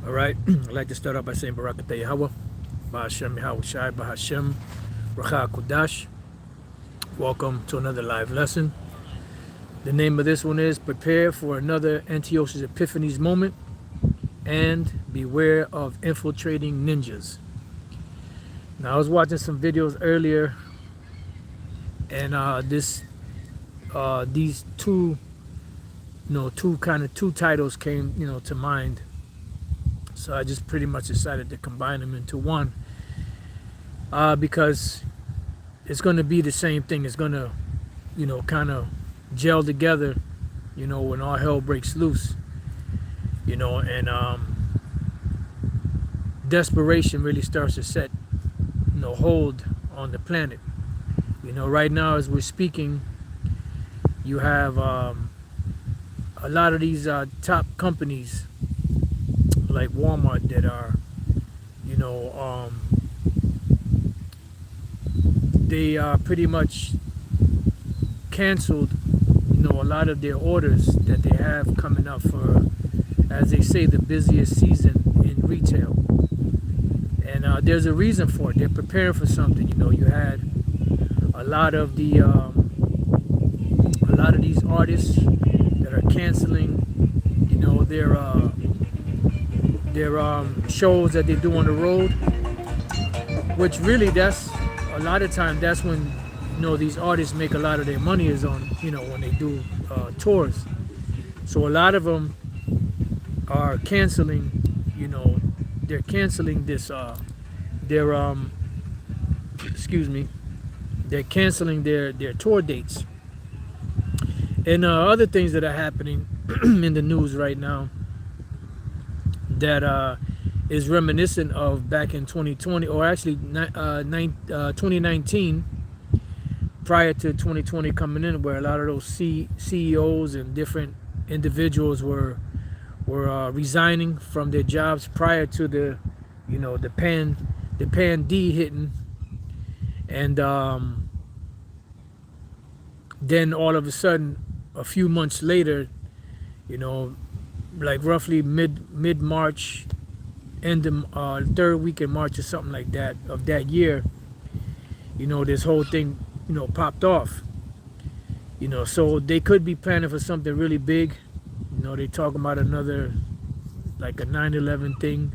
All right, I'd like to start off by saying Barakatah Yahweh, Ba'ashem Yahweh Shai, Ba'ashem Racha Kudash. Welcome to another live lesson. The name of this one is Prepare for Another Antiochus Epiphanes Moment and Beware of Infiltrating Ninjas. Now, I was watching some videos earlier, and these two titles came, to mind. So I just pretty much decided to combine them into one, because it's going to be the same thing. It's going to, kind of gel together, when all hell breaks loose, and desperation really starts to set, hold on the planet. Right now as we're speaking, you have a lot of these top companies like Walmart that are, they pretty much canceled, a lot of their orders that they have coming up for, as they say, the busiest season in retail. And there's a reason for it. They're preparing for something. You had a lot of these artists that are canceling, their shows that they do on the road, which really, that's a lot of time, that's when these artists make a lot of their money, is on when they do tours. So a lot of them are canceling, they're canceling this they're canceling their tour dates. And other things that are happening in the news right now that is reminiscent of back in 2020, or actually 2019, prior to 2020 coming in, where a lot of those CEOs and different individuals were resigning from their jobs prior to the pan-D hitting. And then all of a sudden, a few months later, like roughly mid-March, end of third week in March or something like that of that year, this whole thing, popped off. So they could be planning for something really big. They talking about another, like a 9/11 thing,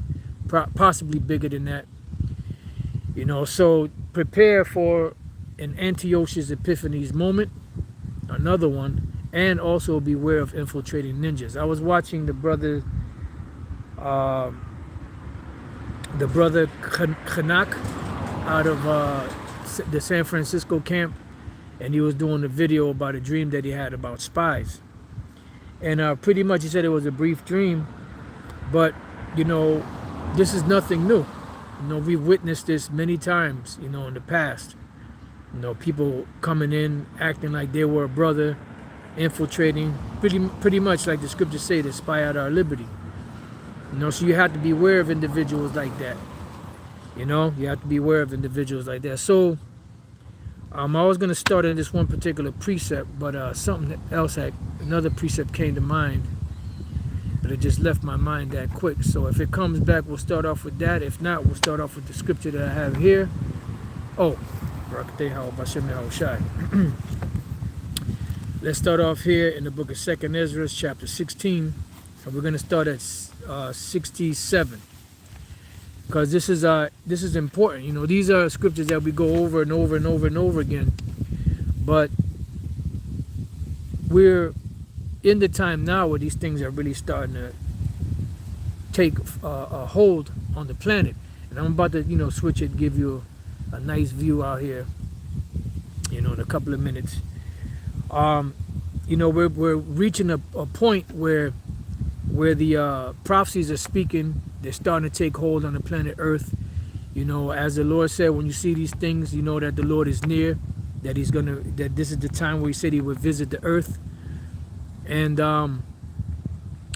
possibly bigger than that. So prepare for an Antiochus Epiphanes moment, another one, and also beware of infiltrating ninjas. I was watching the brother Kanak out of the San Francisco camp, and he was doing a video about a dream that he had about spies. And pretty much he said it was a brief dream, but this is nothing new. We've witnessed this many times, in the past. People coming in, acting like they were a brother, infiltrating, pretty much like the scriptures say, to spy out our liberty. So you have to be aware of individuals like that. You have to be aware of individuals like that. So I was going to start in this one particular precept, but something else, another precept came to mind, but it just left my mind that quick. So if it comes back, we'll start off with that. If not, we'll start off with the scripture that I have here. Let's start off here in the book of 2nd Ezra, chapter 16, and we're going to start at 67, because this is important. These are scriptures that we go over and over and over and over again, but we're in the time now where these things are really starting to take a hold on the planet. And I'm about to switch it, give you a nice view out here in a couple of minutes. We're reaching a point where the prophecies are speaking. They're starting to take hold on the planet Earth. As the Lord said, when you see these things, that the Lord is near, that this is the time where he said he would visit the earth. And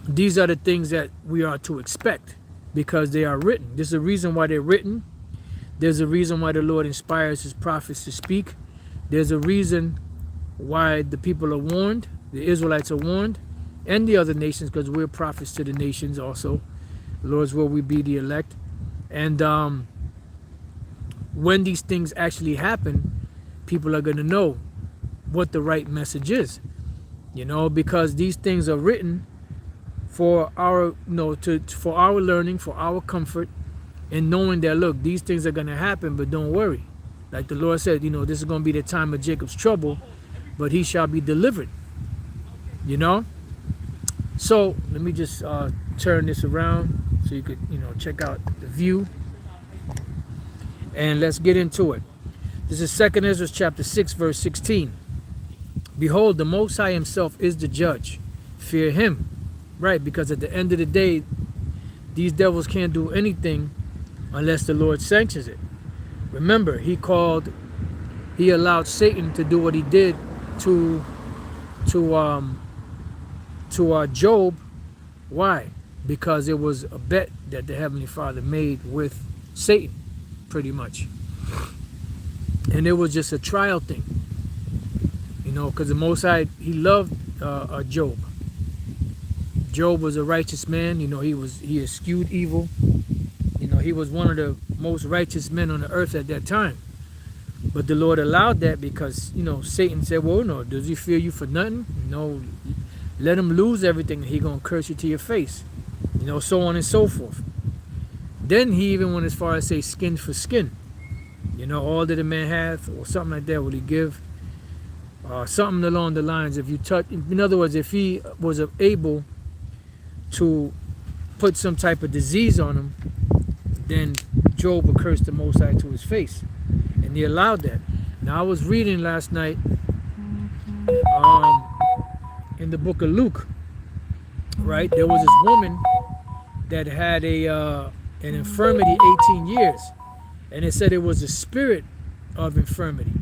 these are the things that we are to expect, because they are written. There's a reason why they're written. There's a reason why the Lord inspires his prophets to speak. There's a reason why the people are warned, the Israelites are warned, and the other nations, because we're prophets to the nations also. Lord's will, we be the elect. And when these things actually happen, people are going to know what the right message is, you know, because these things are written for our, for our learning, for our comfort, and knowing that, look, these things are going to happen, but don't worry. Like the Lord said, this is going to be the time of Jacob's trouble, but he shall be delivered, you know. So let me just turn this around so you could, check out the view. And let's get into it. This is 2 Ezra chapter 6, verse 16. Behold, the Most High himself is the judge. Fear him. Right, because at the end of the day, these devils can't do anything unless the Lord sanctions it. Remember, he allowed Satan to do what he did to Job. Why? Because it was a bet that the Heavenly Father made with Satan, pretty much. And it was just a trial thing, because the Most High, he loved Job. Job was a righteous man. He eschewed evil. He was one of the most righteous men on the earth at that time. But the Lord allowed that because, Satan said, well, no, does he fear you for nothing? Let him lose everything and he gonna curse you to your face. So on and so forth. Then he even went as far as say skin for skin. All that a man hath, or something like that, will he give? Something along the lines, if you touch, in other words, if he was able to put some type of disease on him, then Job would curse the Most High to his face. And he allowed that. Now I was reading last night in the book of Luke, right? There was this woman that had an infirmity 18 years. And it said it was a spirit of infirmity.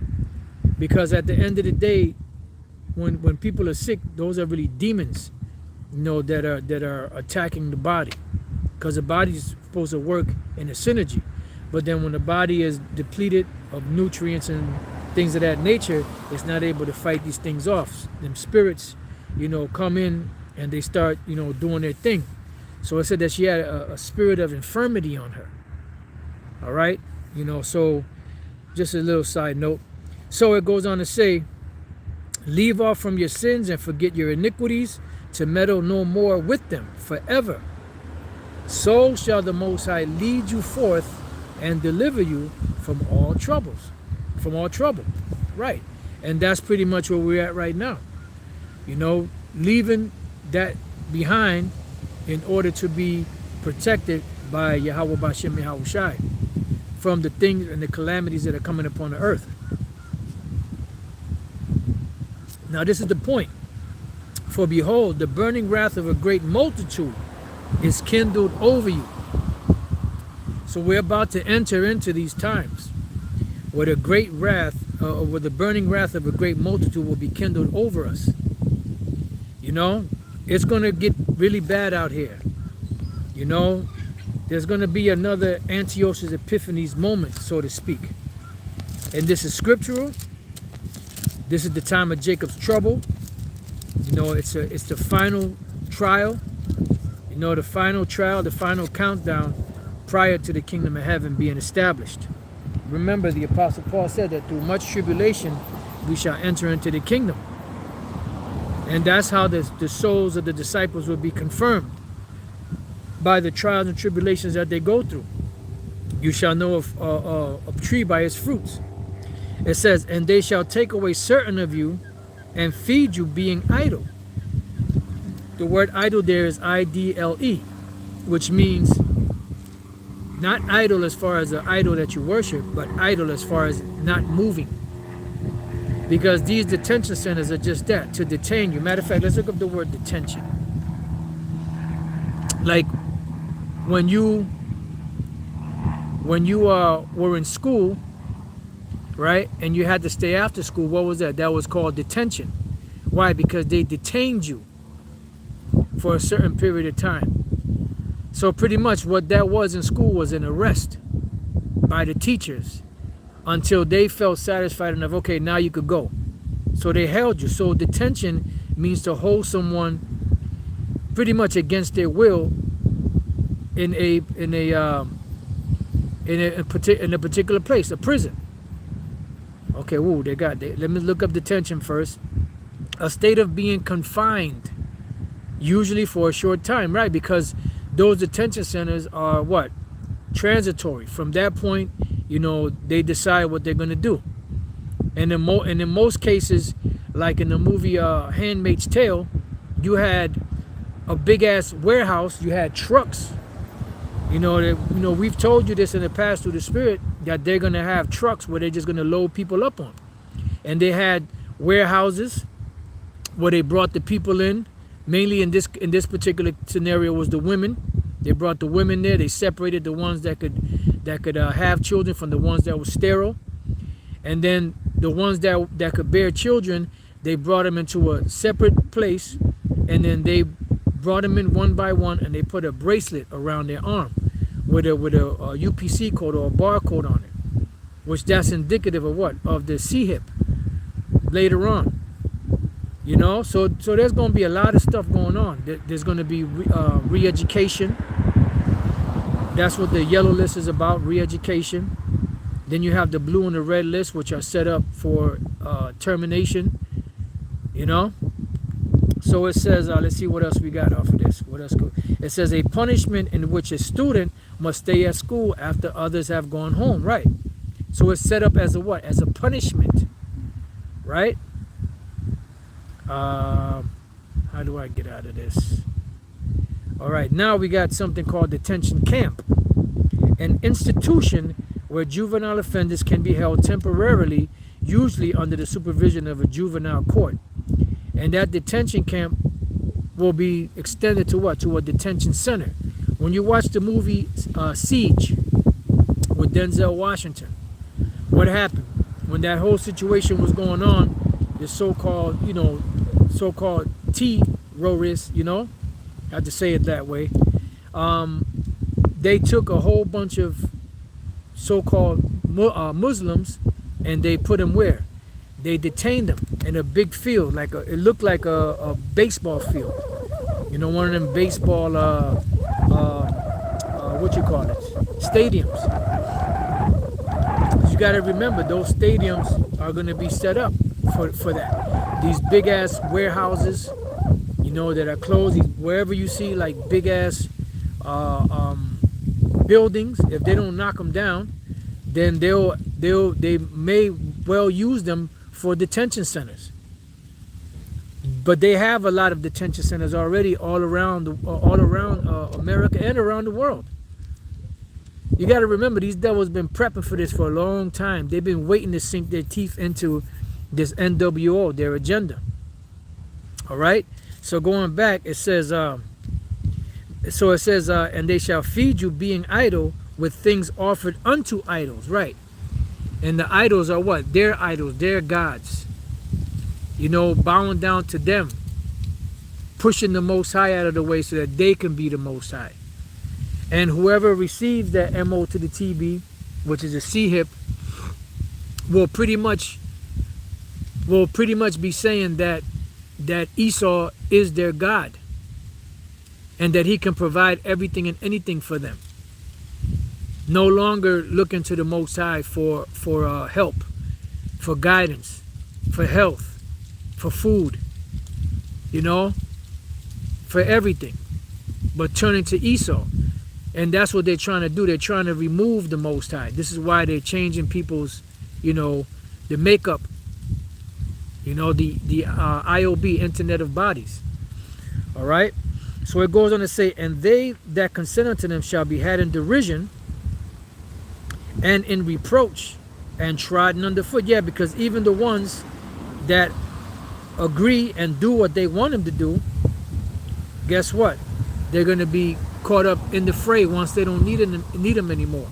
Because at the end of the day, when people are sick, those are really demons, that are attacking the body. Because the body is supposed to work in a synergy. But then when the body is depleted of nutrients and things of that nature, it's not able to fight these things off. Them spirits, come in and they start, doing their thing. So it said that she had a spirit of infirmity on her. All right? So just a little side note. So it goes on to say, leave off from your sins and forget your iniquities, to meddle no more with them forever. So shall the Most High lead you forth and deliver you from all troubles. From all trouble. Right. And that's pretty much where we're at right now. Leaving that behind in order to be protected by Yahweh Bashem Yahweh Shai from the things and the calamities that are coming upon the earth. Now this is the point. For behold, the burning wrath of a great multitude is kindled over you. So we're about to enter into these times where the great wrath, where the burning wrath of a great multitude will be kindled over us. It's going to get really bad out here. There's going to be another Antiochus Epiphanes moment, so to speak. And this is scriptural. This is the time of Jacob's trouble. It's the final trial. The final trial, the final countdown prior to the kingdom of heaven being established. Remember, the Apostle Paul said that through much tribulation we shall enter into the kingdom. And that's how the souls of the disciples will be confirmed, by the trials and tribulations that they go through. You shall know a tree by its fruits. It says, and they shall take away certain of you and feed you, being idle. The word idle there is I-D-L-E, which means not idle as far as the idol that you worship, but idle as far as not moving. Because these detention centers are just that, to detain you. Matter of fact, let's look up the word detention. Like when you were in school, right, and you had to stay after school, what was that? That was called detention. Why? Because they detained you for a certain period of time. So pretty much what that was in school was an arrest by the teachers until they felt satisfied enough, okay, now you could go. So they held you. So detention means to hold someone pretty much against their will in a particular place, a prison. Okay, whoa, let me look up detention first. A state of being confined, usually for a short time, right? Because those detention centers are what? Transitory. From that point, they decide what they're going to do. And in most cases, like in the movie Handmaid's Tale, you had a big ass warehouse, you had trucks. We've told you this in the past through the Spirit, that they're going to have trucks where they're just going to load people up on. And they had warehouses where they brought the people in. Mainly in this particular scenario was the women. They brought the women there. They separated the ones that could have children from the ones that were sterile. And then the ones that could bear children, they brought them into a separate place, and then they brought them in one by one, and they put a bracelet around their arm with a UPC code or a barcode on it, which that's indicative of what? Of the C-hip later on. So there's going to be a lot of stuff going on. There's going to be re-education. That's what the yellow list is about, re-education. Then you have the blue and the red list, which are set up for termination. So it says, let's see what else we got off of this. What else? It says a punishment in which a student must stay at school after others have gone home. Right. So it's set up as a what? As a punishment. Right. How do I get out of this? All right. Now we got something called detention camp, an institution where juvenile offenders can be held temporarily, usually under the supervision of a juvenile court. And that detention camp will be extended to what? To a detention center. When you watch the movie Siege with Denzel Washington, what happened? When that whole situation was going on, the so-called terrorists, I have to say it that way, they took a whole bunch of so-called Muslims, and they put them where? They detained them in a big field, it looked like a baseball field. One of them baseball, stadiums. You got to remember, those stadiums are going to be set up for that. These big ass warehouses, that are closed. Wherever you see like big ass buildings, if they don't knock them down, then they may well use them for detention centers. But they have a lot of detention centers already all around America and around the world. You got to remember, these devils been prepping for this for a long time. They've been waiting to sink their teeth into this NWO, their agenda. All right. So going back, it says, and they shall feed you, being idle, with things offered unto idols. Right. And the idols are what? Their idols, their gods. Bowing down to them, pushing the Most High out of the way so that they can be the Most High. And whoever receives that MO to the TB, which is a C-hip, will pretty much be saying that Esau is their God, and that he can provide everything and anything for them. No longer looking to the Most High for help, for guidance, for health, for food, for everything, but turning to Esau. And that's what they're trying to do. They're trying to remove the Most High. This is why they're changing people's, the makeup, the IOB, Internet of Bodies. All right? So it goes on to say, and they that consent unto them shall be had in derision and in reproach and trodden underfoot. Yeah, because even the ones that agree and do what they want them to do, guess what? They're going to be caught up in the fray once they don't need them anymore.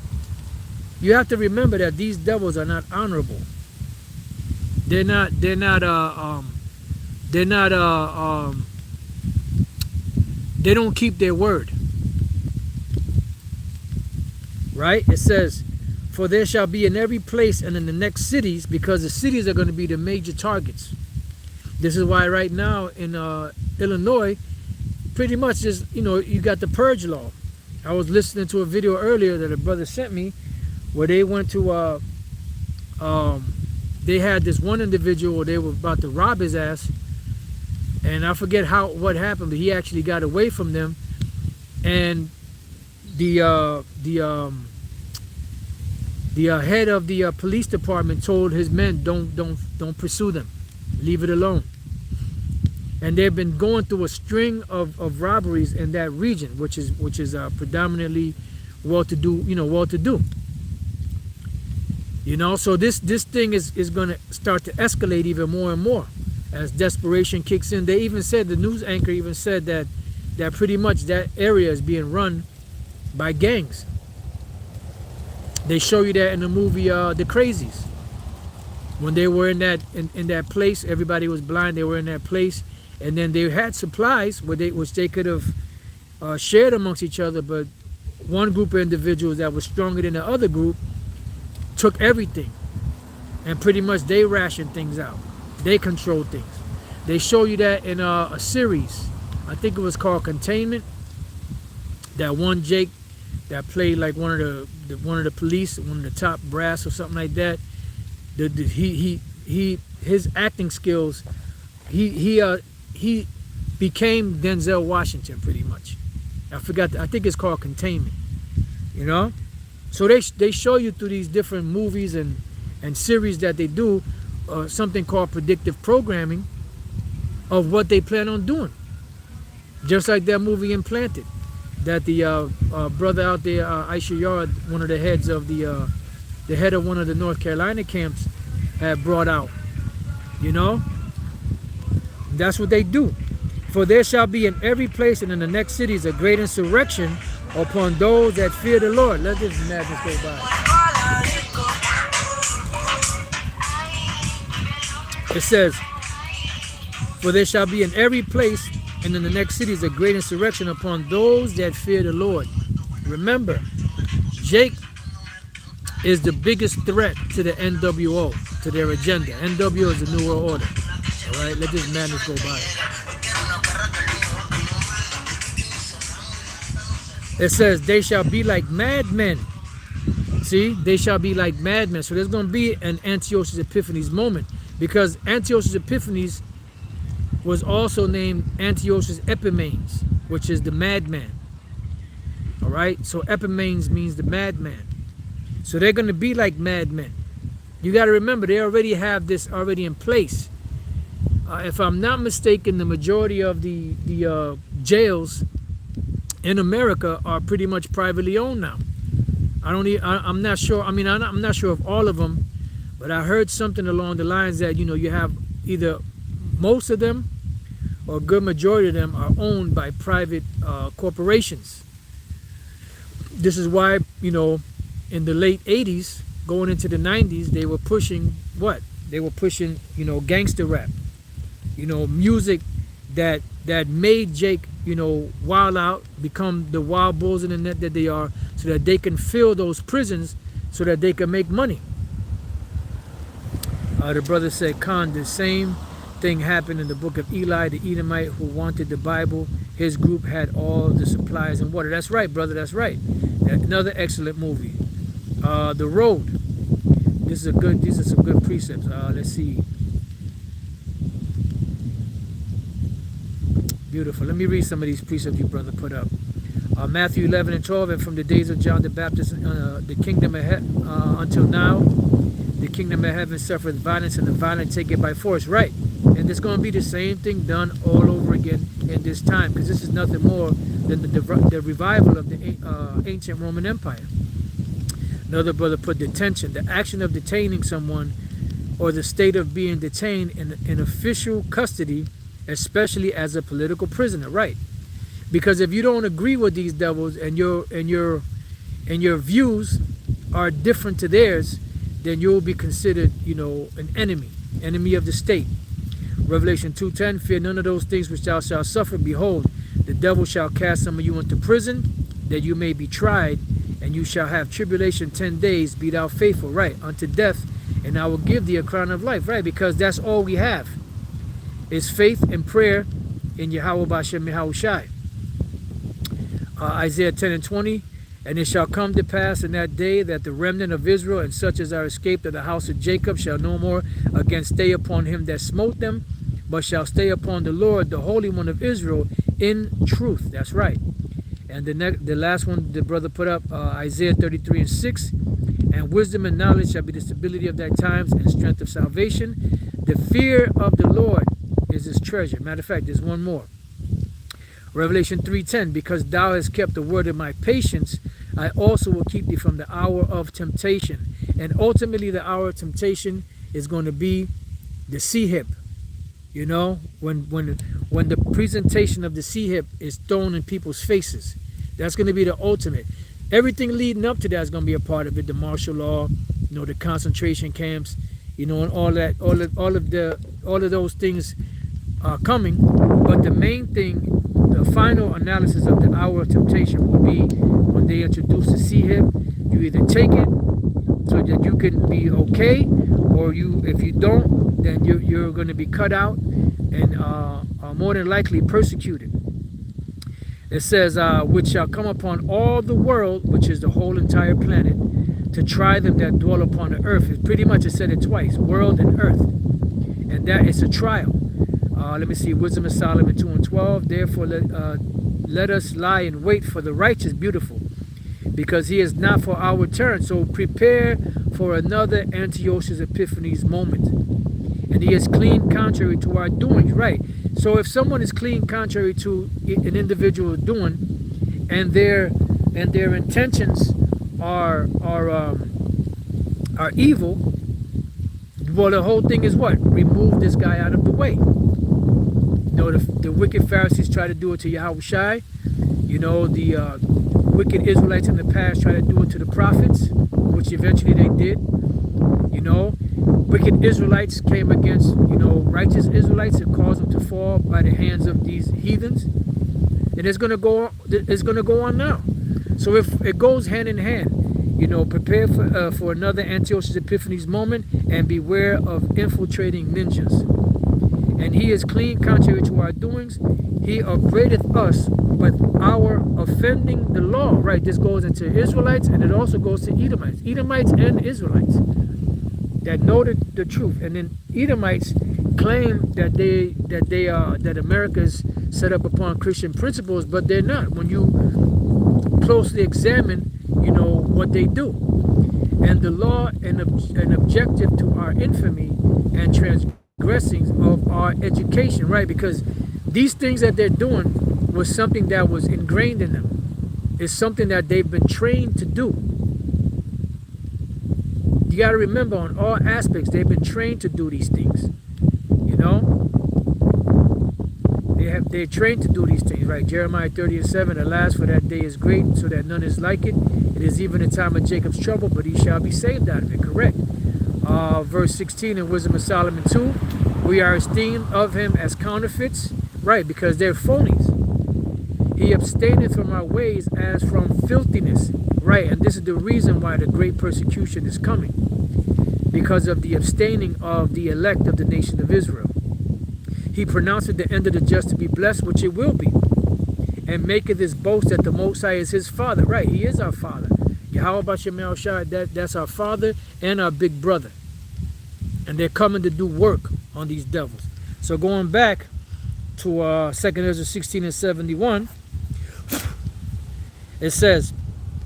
You have to remember that these devils are not honorable. They don't keep their word. Right? It says, for there shall be in every place and in the next cities, because the cities are going to be the major targets. This is why right now in Illinois, pretty much just, you got the purge law. I was listening to a video earlier that a brother sent me where they went to they had this one individual, they were about to rob his ass, and I forget what happened, but he actually got away from them, and the head of the police department told his men, don't pursue them, leave it alone. And they've been going through a string of robberies in that region, which is predominantly well-to-do, well-to-do. So this thing is going to start to escalate even more and more as desperation kicks in. They even said, the news anchor even said that pretty much that area is being run by gangs. They show you that in the movie The Crazies. When they were in that place, everybody was blind. They were in that place, and then they had supplies which they could have shared amongst each other. But one group of individuals that was stronger than the other group took everything, and pretty much they rationed things out. They controlled things. They show you that in a series. I think it was called Containment. That one Jake that played like one of the police, one of the top brass or something like that. His acting skills, he became Denzel Washington pretty much. I think it's called Containment. So they show you through these different movies and series that they do something called predictive programming of what they plan on doing. Just like that movie Implanted, that the brother out there, Aisha Yard, one of the heads of the head of one of the North Carolina camps, had brought out. That's what they do. For there shall be in every place and in the next cities a great insurrection upon those that fear the Lord. Let this madness go by. It says, for there shall be in every place and in the next cities a great insurrection upon those that fear the Lord. Remember, Jake is the biggest threat to the NWO, to their agenda. NWO is the New World Order. All right, let this madness go by. It says, they shall be like madmen. See, they shall be like madmen. So there's going to be an Antiochus Epiphanes moment, because Antiochus Epiphanes was also named Antiochus Epiphanes, which is the madman. All right, so Epiphanes means the madman. So they're going to be like madmen. You got to remember, they already have this already in place. If I'm not mistaken, the majority of the jails in America are pretty much privately owned now. I'm not sure. I mean, I'm not sure of all of them, but I heard something along the lines that you have either most of them or a good majority of them are owned by private corporations. This is why in the late 80s, going into the 90s, they were pushing what? They were pushing gangster rap, music that made Jake wild out, become the wild bulls in the net that they are, so that they can fill those prisons so that they can make money. The brother said, Khan, the same thing happened in the book of Eli, the Edomite who wanted the Bible. His group had all the supplies and water. That's right, brother, that's right. Another excellent movie. The Road. These are some good precepts. Let's see. Beautiful. Let me read some of these precepts you brother put up. Matthew 11 and 12, and from the days of John the Baptist, the kingdom of heaven until now, the kingdom of heaven suffereth violence, and the violent take it by force. Right. And it's going to be the same thing done all over again in this time, because this is nothing more than the revival of the ancient Roman Empire. Another brother put detention, the action of detaining someone or the state of being detained in official custody, especially as a political prisoner. Right. Because if you don't agree with these devils and your views are different to theirs, then you'll be considered, an enemy of the state. Revelation 2:10, fear none of those things which thou shalt suffer. Behold, the devil shall cast some of you into prison, that you may be tried, and you shall have tribulation 10 days. Be thou faithful, right, unto death, and I will give thee a crown of life, right, because that's all we have is faith and prayer in Yahweh B'Shem Yahushai. Isaiah 10 and 20. And it shall come to pass in that day that the remnant of Israel and such as are escaped of the house of Jacob shall no more again stay upon him that smote them, but shall stay upon the Lord, the Holy One of Israel, in truth. That's right. And the last one the brother put up, Isaiah 33 and 6. And wisdom and knowledge shall be the stability of thy times and strength of salvation. The fear of the Lord is his treasure. Matter of fact, there's one more. Revelation 3:10, because thou hast kept the word of my patience, I also will keep thee from the hour of temptation. And ultimately the hour of temptation is going to be the sea hip. You know, when the presentation of the sea hip is thrown in people's faces. That's going to be the ultimate. Everything leading up to that is going to be a part of it. The martial law, you know, the concentration camps, you know, and all that, all of those things are coming. But the main thing, the final analysis of the hour of temptation will be when they introduce the sea hip. You either take it so that you can be okay, or if you don't, then you're going to be cut out and are more than likely persecuted. It says, which shall come upon all the world, which is the whole entire planet, to try them that dwell upon the earth. It pretty much, it said it twice, world and earth. And that is a trial. Let me see, Wisdom of Solomon 2 and 12. Therefore, let us lie in wait for the righteous, beautiful, because he is not for our turn. So prepare for another Antiochus Epiphanes moment. And he is clean contrary to our doings. Right. So if someone is clean contrary to an individual doing, and their intentions are evil, well, the whole thing is what? Remove this guy out of the way. You know, the wicked Pharisees try to do it to Yahushai. You know, the wicked Israelites in the past try to do it to the prophets, which eventually they did. You know, wicked Israelites came against, you know, righteous Israelites and caused them to fall by the hands of these heathens. And it's going to go on, now. So if it goes hand in hand, you know, prepare for another Antiochus Epiphanes moment, and beware of infiltrating ninjas. And he is clean contrary to our doings. He upbraideth us with our offending the law. Right, this goes into Israelites, and it also goes to Edomites and Israelites that know the truth. And then Edomites claim that America is set up upon Christian principles, but they're not. When you closely examine, you know, what they do. And the law and objective to our infamy and transgressings of our education, right? Because these things that they're doing was something that was ingrained in them. It's something that they've been trained to do. You got to remember, on all aspects, they've been trained to do these things. You know, they're trained to do these things, right? Jeremiah 30 and 7. Alas, for that day is great, so that none is like it. It is even a time of Jacob's trouble, but he shall be saved out of it. Correct. Verse 16 in Wisdom of Solomon 2. We are esteemed of him as counterfeits, right? Because they're phonies. He abstaineth from our ways as from filthiness. Right, and this is the reason why the great persecution is coming, because of the abstaining of the elect of the nation of Israel. He pronounced the end of the just to be blessed, which it will be, and maketh his boast that the Most High is his Father. Right, he is our Father. Yahweh Bashem Shai, that's our Father and our big brother. And they're coming to do work on these devils. So going back to 2nd Ezra 16 and 71, it says,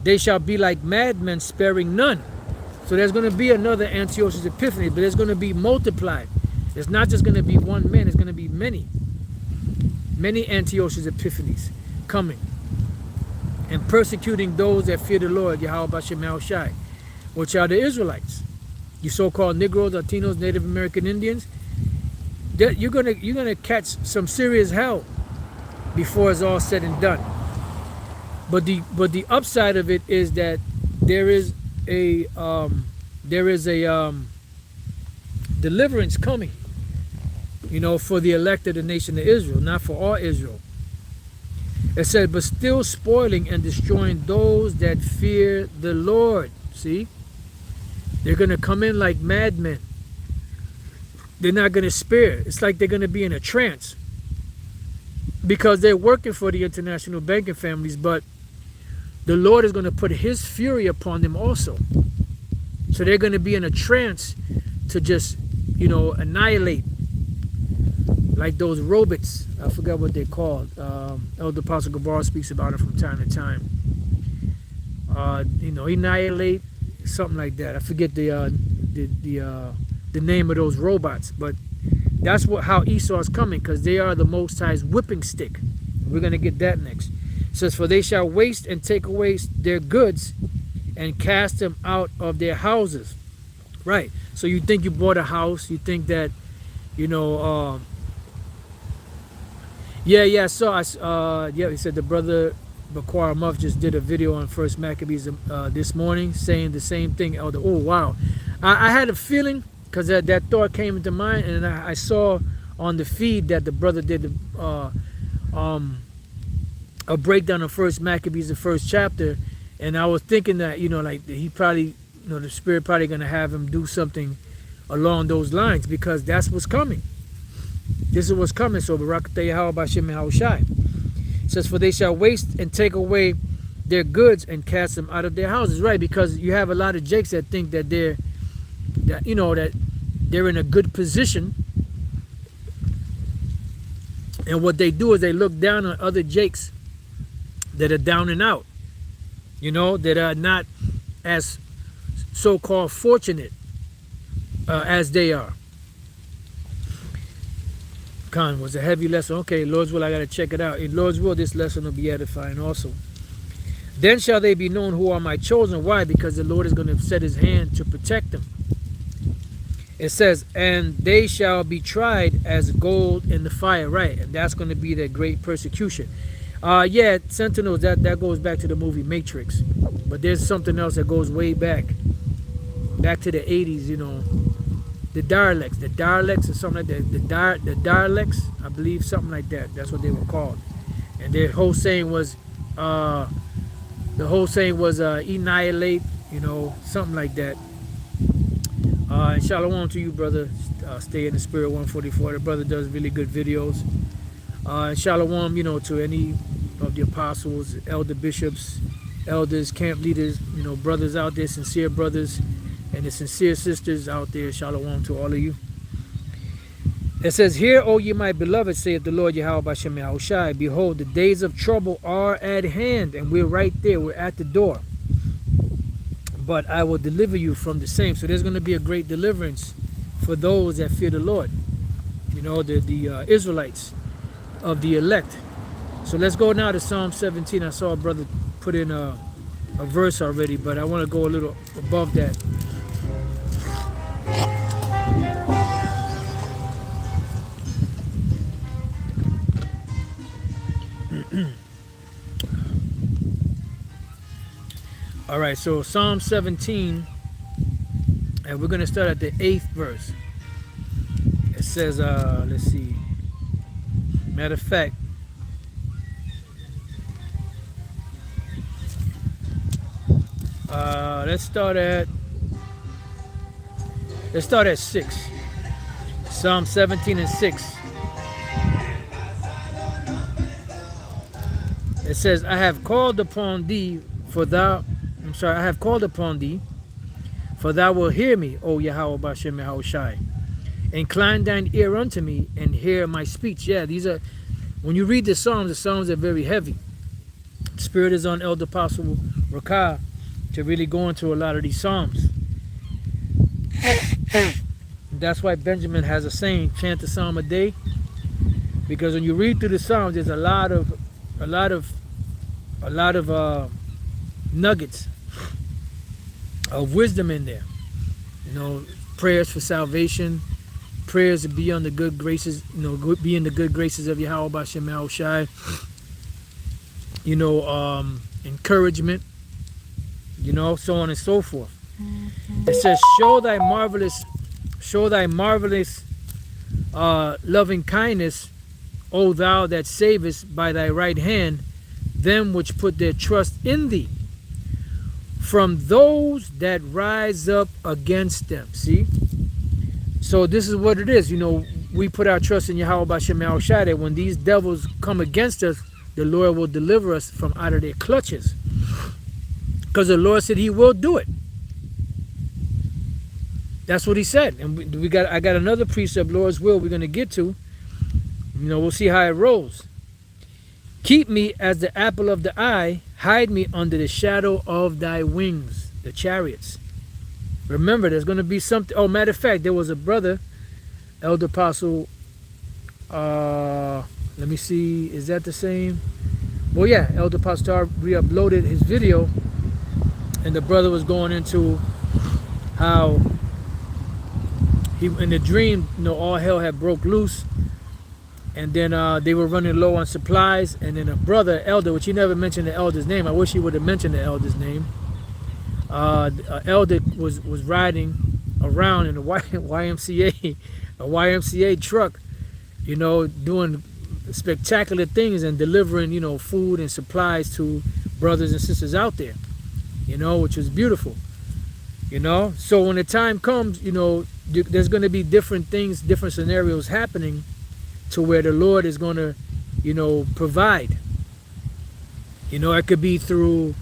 they shall be like madmen, sparing none. So there's going to be another Antiochus Epiphanes, but it's going to be multiplied. It's not just going to be one man, it's going to be many Antiochus Epiphanes coming and persecuting those that fear the Lord, Yahweh Bashem Shai, which are the Israelites. You so-called Negroes, Latinos, Native American Indians, you're gonna catch some serious hell before it's all said and done. But the upside of it is that there is a deliverance coming, you know, for the elect of the nation of Israel, not for all Israel. It said, but still spoiling and destroying those that fear the Lord. See, they're gonna come in like madmen. They're not gonna spare. It's like they're gonna be in a trance, because they're working for the international banking families, but the Lord is going to put his fury upon them also. So they're going to be in a trance to just, you know, annihilate, like those robots. I forgot what they're called. Elder Apostle Gabar speaks about it from time to time. You know, annihilate, something like that. I forget the name of those robots, but that's how Esau is coming, because they are the Most High's whipping stick. We're going to get that next. It says, for they shall waste and take away their goods and cast them out of their houses. Right. So you think you bought a house, you think that, you know, yeah, he said the brother Baquar Muff just did a video on First Maccabees this morning saying the same thing, Elder. Oh, wow. I had a feeling, because that thought came into mind, and I saw on the feed that the brother did a breakdown of First Maccabees, the first chapter, and I was thinking that, you know, like he probably, you know, the Spirit probably going to have him do something along those lines, because that's what's coming. This is what's coming. So Barakatah Yahweh Bashem Yahushai says, for they shall waste and take away their goods and cast them out of their houses. Right, because you have a lot of jakes that think that they're in a good position, and what they do is they look down on other jakes that are down and out, you know, that are not as so-called fortunate as they are. Khan was a heavy lesson. Okay, Lord's will, I got to check it out. In Lord's will, this lesson will be edifying also. Then shall they be known who are my chosen. Why? Because the Lord is going to set his hand to protect them. It says, and they shall be tried as gold in the fire. Right, and that's going to be their great persecution. Yeah, Sentinels, that goes back to the movie Matrix. But there's something else that goes way back to the 80s, you know. The Daleks or something like that. The Daleks, I believe, something like that. That's what they were called. And their whole saying was, annihilate, you know, something like that. And shalom to you, brother. Stay in the spirit 144. The brother does really good videos. And shalom, you know, to any of the apostles, elder bishops, elders, camp leaders, you know, brothers out there, sincere brothers, and the sincere sisters out there. Shalom to all of you. It says, hear, O ye my beloved, saith the Lord Yahweh Bashem Yahushai, behold, the days of trouble are at hand, and we're right there, we're at the door. But I will deliver you from the same. So there's going to be a great deliverance for those that fear the Lord. You know, the Israelites of the elect. So let's go now to Psalm 17. I saw a brother put in a verse already, but I want to go a little above that. All right, so Psalm 17, and we're going to start at the 8th verse. It says, let's see. Matter of fact, let's start at 6. Psalm 17 and 6. It says, I have called upon thee, for thou wilt hear me, O Yahweh Bashem Yahushai. Incline thine ear unto me and hear my speech. Yeah, these are, when you read the Psalms are very heavy. The Spirit is on Elder Apostle Rakah to really go into a lot of these Psalms. That's why Benjamin has a saying, chant a Psalm a day. Because when you read through the Psalms, there's a lot of nuggets of wisdom in there. You know, prayers for salvation, prayers to be on the good graces, you know, be in the good graces of Yahweh Bashem Yahushai. You know, encouragement, you know, so on and so forth. It says, show thy marvelous loving kindness, O thou that savest by thy right hand them which put their trust in thee, from those that rise up against them. See? So this is what it is. You know, we put our trust in Yahweh Bashem Yahushai, that when these devils come against us, the Lord will deliver us from out of their clutches. because the Lord said he will do it. That's what he said. And I got another precept, Lord's will, we're going to get to. We'll see how it rolls. Keep me as the apple of the eye. Hide me under the shadow of thy wings, the chariots. Remember, there's going to be something. Oh, matter of fact, there was a brother, Elder Apostle. Let me see. Is that the same? Well, yeah, Elder Apostle re-uploaded his video. And the brother was going into how in the dream, all hell had broke loose. And then they were running low on supplies. And then a brother, elder, which he never mentioned the elder's name. I wish he would have mentioned the elder's name. Elder was riding around in a YMCA truck, doing spectacular things and delivering, food and supplies to brothers and sisters out there, which was beautiful, So when the time comes, there's going to be different things, different scenarios happening to where the Lord is going to, provide. It could be through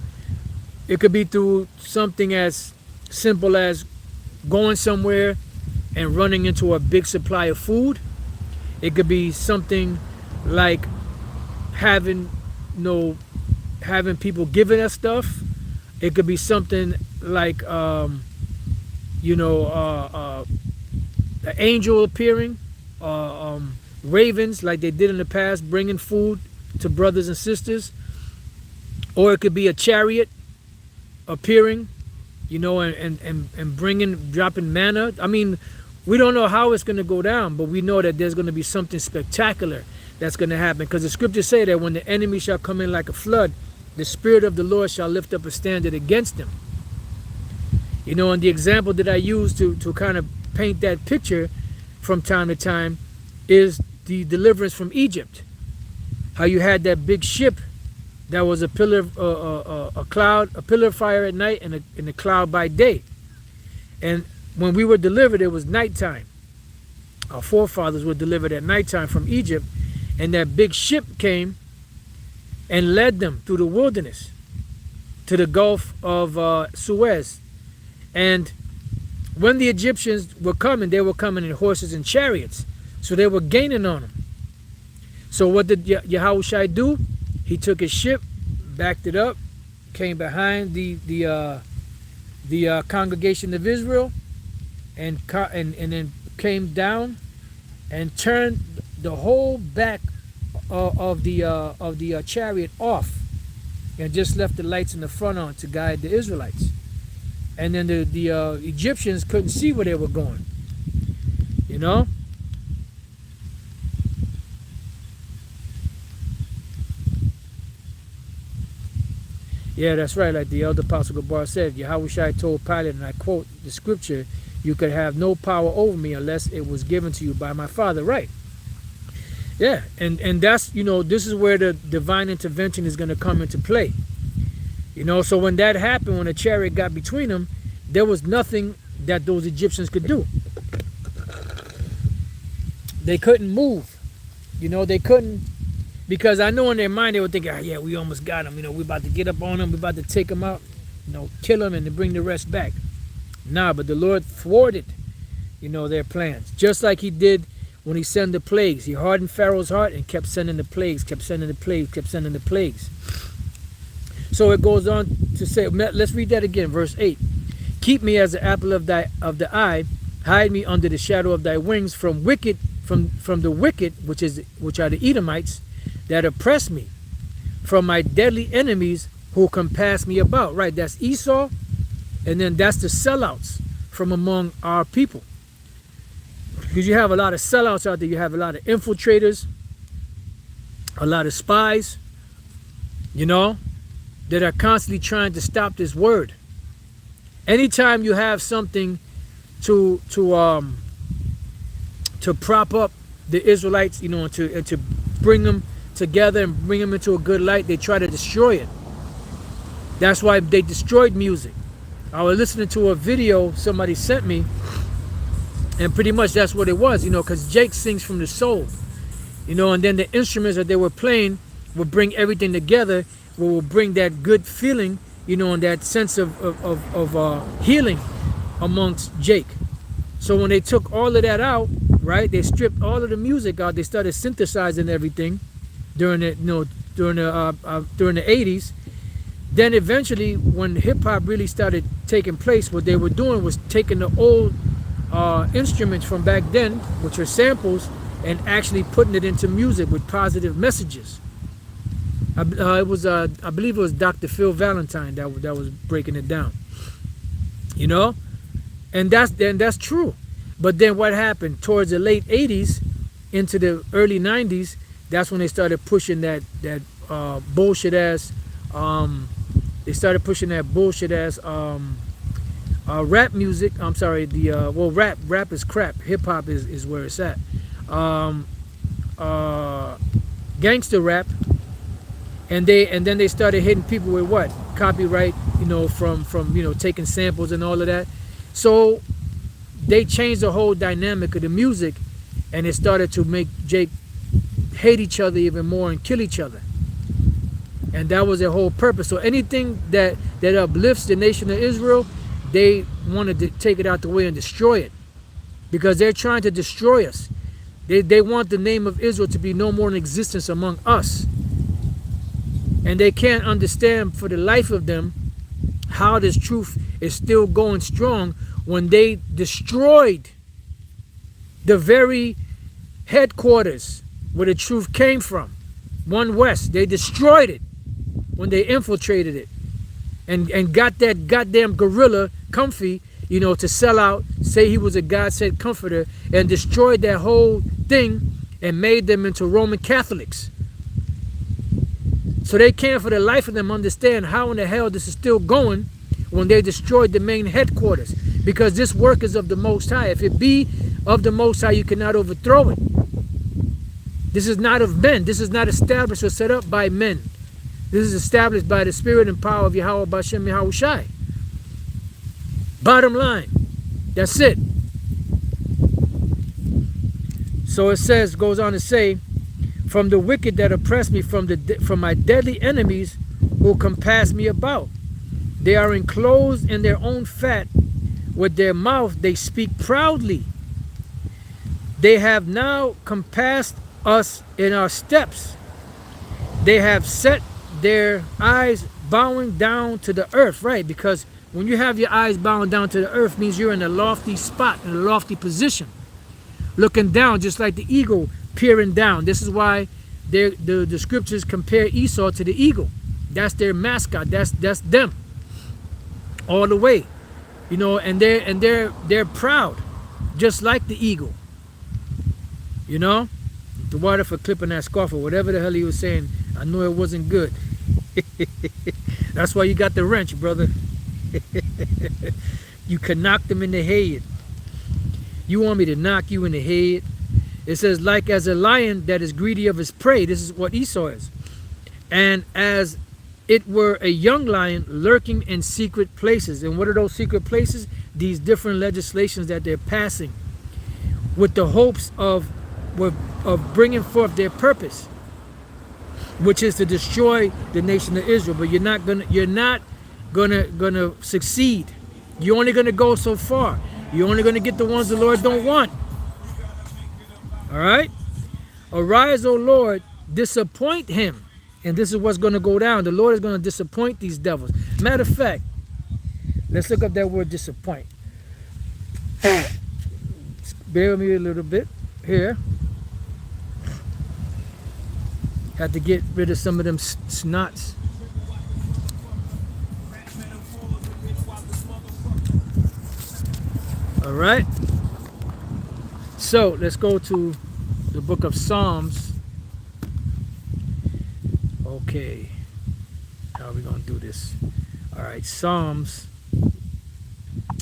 something as simple as going somewhere and running into a big supply of food. It could be something like having people giving us stuff. It could be something like an angel appearing, ravens like they did in the past, bringing food to brothers and sisters. Or it could be a chariot appearing, and dropping manna. I mean, we don't know how it's going to go down, but we know that there's going to be something spectacular that's going to happen, because the scriptures say that when the enemy shall come in like a flood, the Spirit of the Lord shall lift up a standard against them. And the example that I use to kind of paint that picture from time to time is the deliverance from Egypt. How you had that big ship that was a pillar, a pillar of fire at night and a cloud by day. And when we were delivered, it was nighttime. Our forefathers were delivered at nighttime from Egypt, and that big ship came and led them through the wilderness to the Gulf of Suez. And when the Egyptians were coming, they were coming in horses and chariots, so they were gaining on them. So what did Yahushua do? He took his ship, backed it up, came behind the congregation of Israel, and then came down and turned the whole back of the chariot off, and just left the lights in the front on to guide the Israelites. And then the Egyptians couldn't see where they were going. Yeah, that's right. Like the elder Apostle Gabar said, Yahushua told Pilate, and I quote the scripture, "You could have no power over me unless it was given to you by my Father." Right. Yeah, and that's, this is where the divine intervention is going to come into play. So when that happened, when the chariot got between them, there was nothing that those Egyptians could do. They couldn't move. They couldn't, because I know in their mind they were thinking, yeah, we almost got them. We're about to get up on them. We're about to take them out, kill them and to bring the rest back. Nah, but the Lord thwarted, their plans. Just like he did when he sent the plagues. He hardened Pharaoh's heart and kept sending the plagues, kept sending the plagues, kept sending the plagues. So it goes on to say, let's read that again, verse 8. Keep me as the apple of the eye, hide me under the shadow of thy wings from the wicked, which are the Edomites, that oppress me, from my deadly enemies who compass me about. Right, that's Esau, and then that's the sellouts from among our people. Because you have a lot of sellouts out there, you have a lot of infiltrators, a lot of spies, that are constantly trying to stop this word. Anytime you have something to prop up the Israelites, and to bring them together and bring them into a good light, they try to destroy it. That's why they destroyed music. I was listening to a video somebody sent me, and pretty much that's what it was, because Jake sings from the soul, and then the instruments that they were playing will bring everything together, will bring that good feeling and that sense of healing amongst Jake. So when they took all of that out, right, they stripped all of the music out. They started synthesizing everything during the during the 80s. Then eventually, when hip hop really started taking place, what they were doing was taking the old instruments from back then, which were samples, and actually putting it into music with positive messages. I believe it was Dr. Phil Valentine that was breaking it down. And that's true. But then what happened towards the late 80s into the early 90s? That's when they started pushing that bullshit ass. They started pushing that bullshit ass rap music. I'm sorry. Rap is crap. Hip hop is where it's at. Gangster rap. And then they started hitting people with what? Copyright, from taking samples and all of that. So they changed the whole dynamic of the music, and it started to make Jake hate each other even more and kill each other. And that was their whole purpose. So anything that uplifts the nation of Israel, they wanted to take it out the way and destroy it, because they're trying to destroy us. They want the name of Israel to be no more in existence among us. And they can't understand for the life of them how this truth is still going strong when they destroyed the very headquarters where the truth came from. One West, they destroyed it when they infiltrated it and got that goddamn gorilla Comfy, to sell out, say he was a God-sent comforter, and destroyed that whole thing and made them into Roman Catholics. So they can't for the life of them understand how in the hell this is still going when they destroyed the main headquarters. Because this work is of the Most High. If it be of the Most High, you cannot overthrow it. This is not of men. This is not established or set up by men. This is established by the spirit and power of Yahweh Bashem Yahushai. Bottom line. That's it. So it says, goes on to say, from the wicked that oppress me, from my deadly enemies who compass me about. They are enclosed in their own fat. With their mouth they speak proudly. They have now compassed us in our steps. They have set their eyes bowing down to the earth, right? Because when you have your eyes bowing down to the earth, means you're in a lofty spot, in a lofty position, looking down, just like the eagle peering down. This is why the scriptures compare Esau to the eagle. That's their mascot. That's them, all the way, and they're proud, just like the eagle. The water for clipping that scarf or whatever the hell he was saying. I knew it wasn't good. That's why you got the wrench, brother. You can knock them in the head. You want me to knock you in the head? It says, like as a lion that is greedy of his prey. This is what Esau is. And as it were a young lion lurking in secret places. And what are those secret places? These different legislations that they're passing with the hopes of bringing forth their purpose, which is to destroy the nation of Israel. But you're not gonna succeed. You're only gonna go so far. You're only gonna get the ones the Lord don't want. All right? Arise, O Lord, disappoint him. And this is what's gonna go down. The Lord is gonna disappoint these devils. Matter of fact, let's look up that word disappoint. Bear with me a little bit here. Had to get rid of some of them snots. All right. So let's go to the book of Psalms. Okay. How are we going to do this? All right. Psalms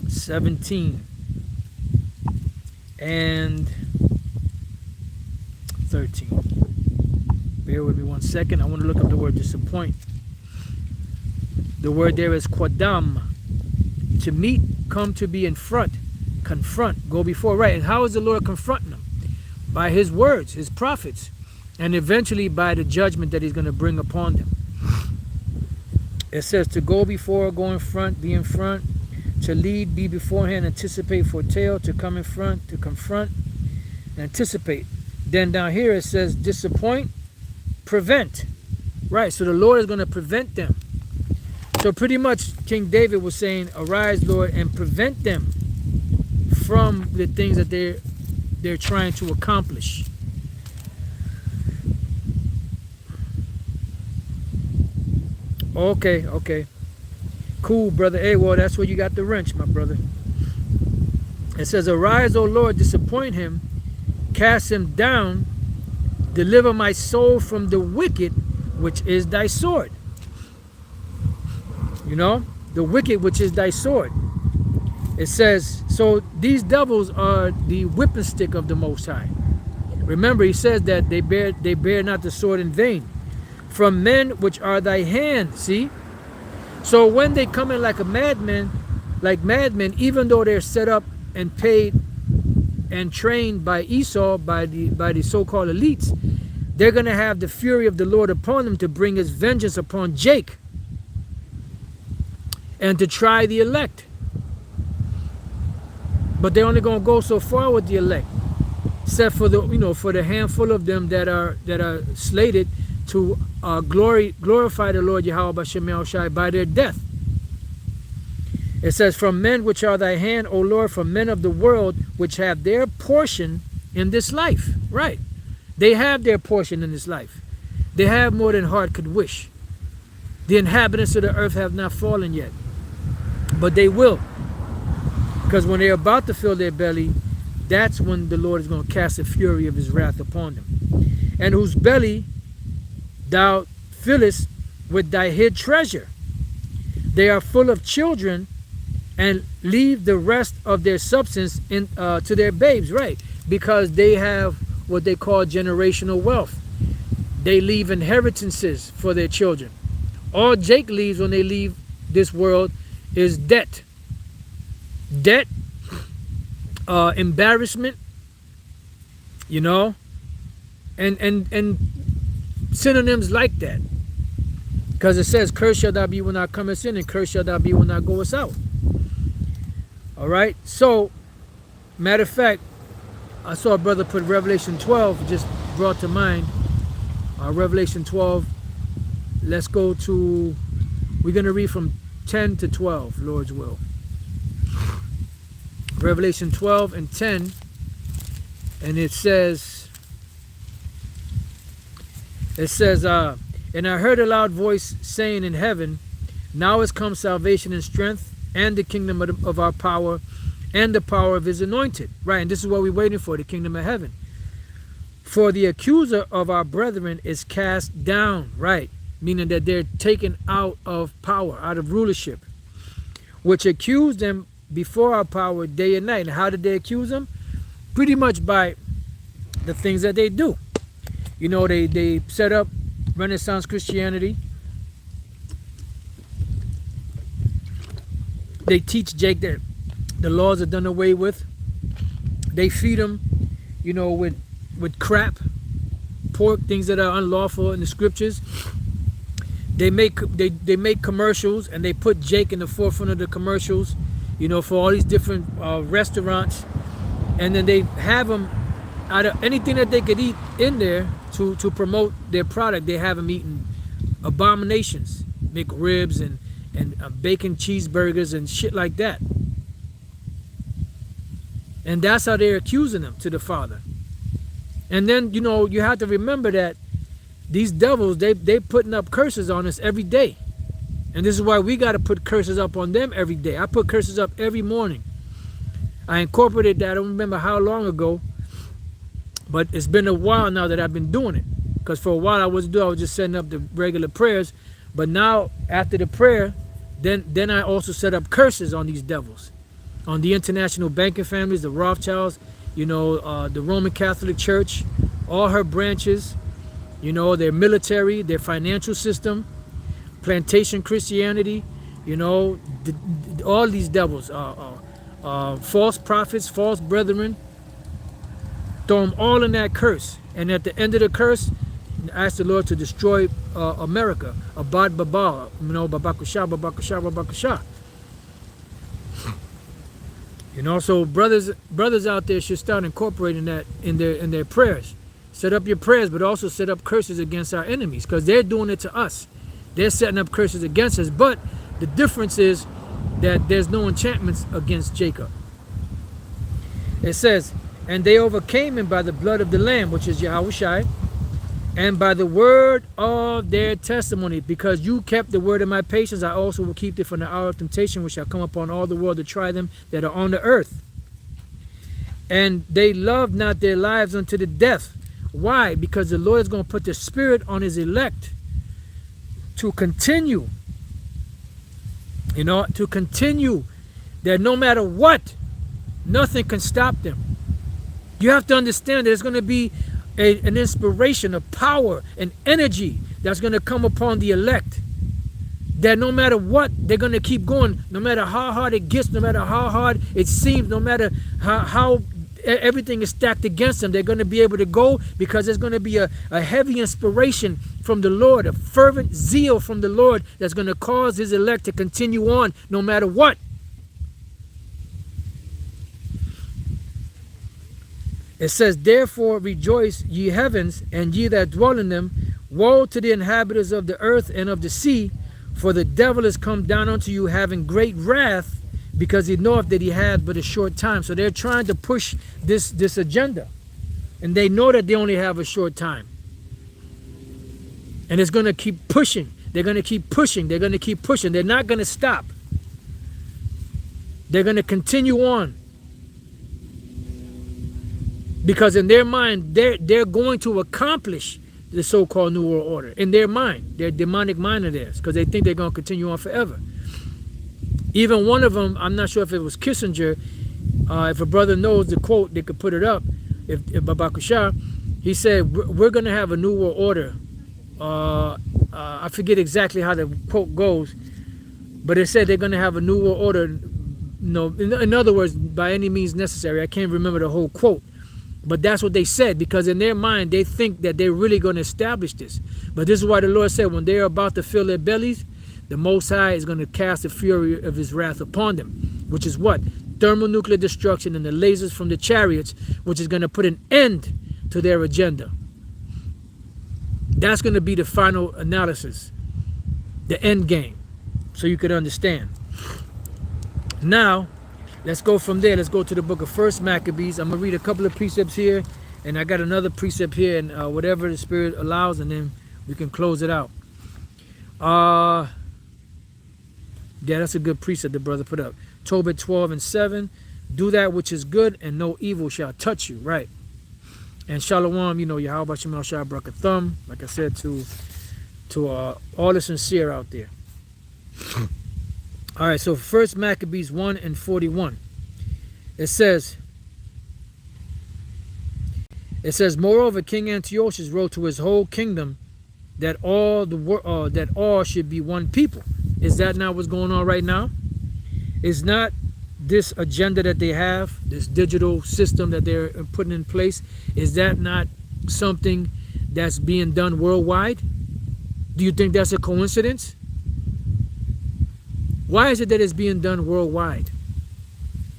17 and 13. Bear with me 1 second. I want to look up the word disappoint. The word there is quadam. To meet, come to be in front, confront, go before. Right. And how is the Lord confronting them? By his words, his prophets, and eventually by the judgment that he's going to bring upon them. It says to go before, go in front, be in front, to lead, be beforehand, anticipate, foretell, to come in front, to confront, anticipate. Then down here it says disappoint, prevent. Right, so the Lord is going to prevent them. So pretty much King David was saying, arise, Lord, and prevent them from the things that they're trying to accomplish. Okay. Cool, brother. Hey, well, that's where you got the wrench, my brother. It says, arise, O Lord, disappoint him, cast him down, deliver my soul from the wicked, which is thy sword. You know, the wicked, which is thy sword. It says, so these devils are the whipping stick of the Most High. Remember, he says that they bear not the sword in vain. From men which are thy hand, see? So when they come in like madmen, even though they're set up and paid and trained by Esau, by the so-called elites, they're going to have the fury of the Lord upon them to bring his vengeance upon Jake and to try the elect. But they're only going to go so far with the elect, except for the handful of them that are slated to glorify the Lord Yahweh B'Shem Yahushai by their death. It says, from men which are thy hand, O Lord, from men of the world which have their portion in this life. Right. They have their portion in this life. They have more than heart could wish. The inhabitants of the earth have not fallen yet, but they will. Because when they're about to fill their belly, that's when the Lord is going to cast the fury of his wrath upon them. And whose belly thou fillest with thy hid treasure. They are full of children and leave the rest of their substance to their babes, right? Because they have what they call generational wealth. They leave inheritances for their children. All Jake leaves when they leave this world is debt. Debt, embarrassment, and synonyms like that. Because it says, curse shall thou be when thou comest in, and curse shall thou be when thou goest out. All right? So, matter of fact, I saw a brother put Revelation 12, just brought to mind. Revelation 12, let's go to, we're going to read from 10 to 12, Lord's will. Revelation 12 and 10, and it says, and I heard a loud voice saying in heaven, now is come salvation and strength and the kingdom of our power and the power of his anointed. Right, and this is what we're waiting for, the kingdom of heaven. For the accuser of our brethren is cast down, right, meaning that they're taken out of power, out of rulership, which accused them before our power day and night. And how did they accuse them? Pretty much by the things that they do. They set up Renaissance Christianity. They teach Jake that the laws are done away with. They feed them, with crap, pork, things that are unlawful in the scriptures. They make commercials, and they put Jake in the forefront of the commercials, for all these different restaurants, and then they have them out of anything that they could eat in there to promote their product. They have them eating abominations, make ribs and bacon cheeseburgers and shit like that. And that's how they're accusing them to the Father. And then, you have to remember that these devils, they putting up curses on us every day. And this is why we got to put curses up on them every day. I put curses up every morning. I incorporated that, I don't remember how long ago, but it's been a while now that I've been doing it. Because for a while I was just setting up the regular prayers. But now, after the prayer, then I also set up curses on these devils. On the international banking families, the Rothschilds, the Roman Catholic Church, all her branches, their military, their financial system, plantation Christianity, all these devils, false prophets, false brethren, throw them all in that curse. And at the end of the curse, ask the Lord to destroy America. Abad Baba, Babakusha, Babakusha, Babakusha. So brothers out there should start incorporating that in their prayers. Set up your prayers, but also set up curses against our enemies, because they're doing it to us. They're setting up curses against us, but the difference is that there's no enchantments against Jacob. It says, and they overcame him by the blood of the Lamb, which is Yahushai, and by the word of their testimony. Because you kept the word of my patience, I also will keep thee from the hour of temptation, which shall come upon all the world to try them that are on the earth. And they loved not their lives unto the death. Why? Because the Lord is going to put the Spirit on his elect to continue. To continue. That no matter what, nothing can stop them. You have to understand there's going to be an inspiration, a power, an energy that's going to come upon the elect. That no matter what, they're going to keep going. No matter how hard it gets, no matter how hard it seems, no matter how everything is stacked against them, they're going to be able to go, because there's going to be a heavy inspiration from the Lord, a fervent zeal from the Lord that's going to cause his elect to continue on no matter what. It says, therefore rejoice, ye heavens, and ye that dwell in them. Woe to the inhabitants of the earth and of the sea, for the devil is come down unto you, having great wrath, because he knoweth that he had but a short time. So they're trying to push this agenda, and they know that they only have a short time, and it's going to keep pushing. They're going to keep pushing. They're going to keep pushing. They're not going to stop. They're going to continue on, because in their mind they're going to accomplish the so-called New World Order. In their mind, their demonic mind of theirs, because they think they're going to continue on forever. Even one of them, I'm not sure if it was Kissinger, if a brother knows the quote, they could put it up. If Babakusha, he said, we're going to have a New World Order. I forget exactly how the quote goes, but it said they're going to have a New World Order. In other words, by any means necessary. I can't remember the whole quote, but that's what they said, because in their mind, they think that they're really going to establish this. But this is why the Lord said, when they're about to fill their bellies, the Most High is going to cast the fury of his wrath upon them, which is what? Thermonuclear destruction and the lasers from the chariots, which is going to put an end to their agenda. That's going to be the final analysis, the end game, so you could understand. Now, let's go from there. Let's go to the book of 1 Maccabees. I'm going to read a couple of precepts here, and I got another precept here, and whatever the Spirit allows, and then we can close it out. Yeah, that's a good precept the brother put up. Tobit 12:7. Do that which is good, and no evil shall touch you. Right. And Shalom, Yahweh Shemal Shah Brakathum. Like I said, to all the sincere out there. All right, so 1 Maccabees 1:41. It says, moreover, King Antiochus wrote to his whole kingdom that all should be one people. Is that not what's going on right now? Is not this agenda that they have, this digital system that they're putting in place, is that not something that's being done worldwide? Do you think that's a coincidence? Why is it that it's being done worldwide?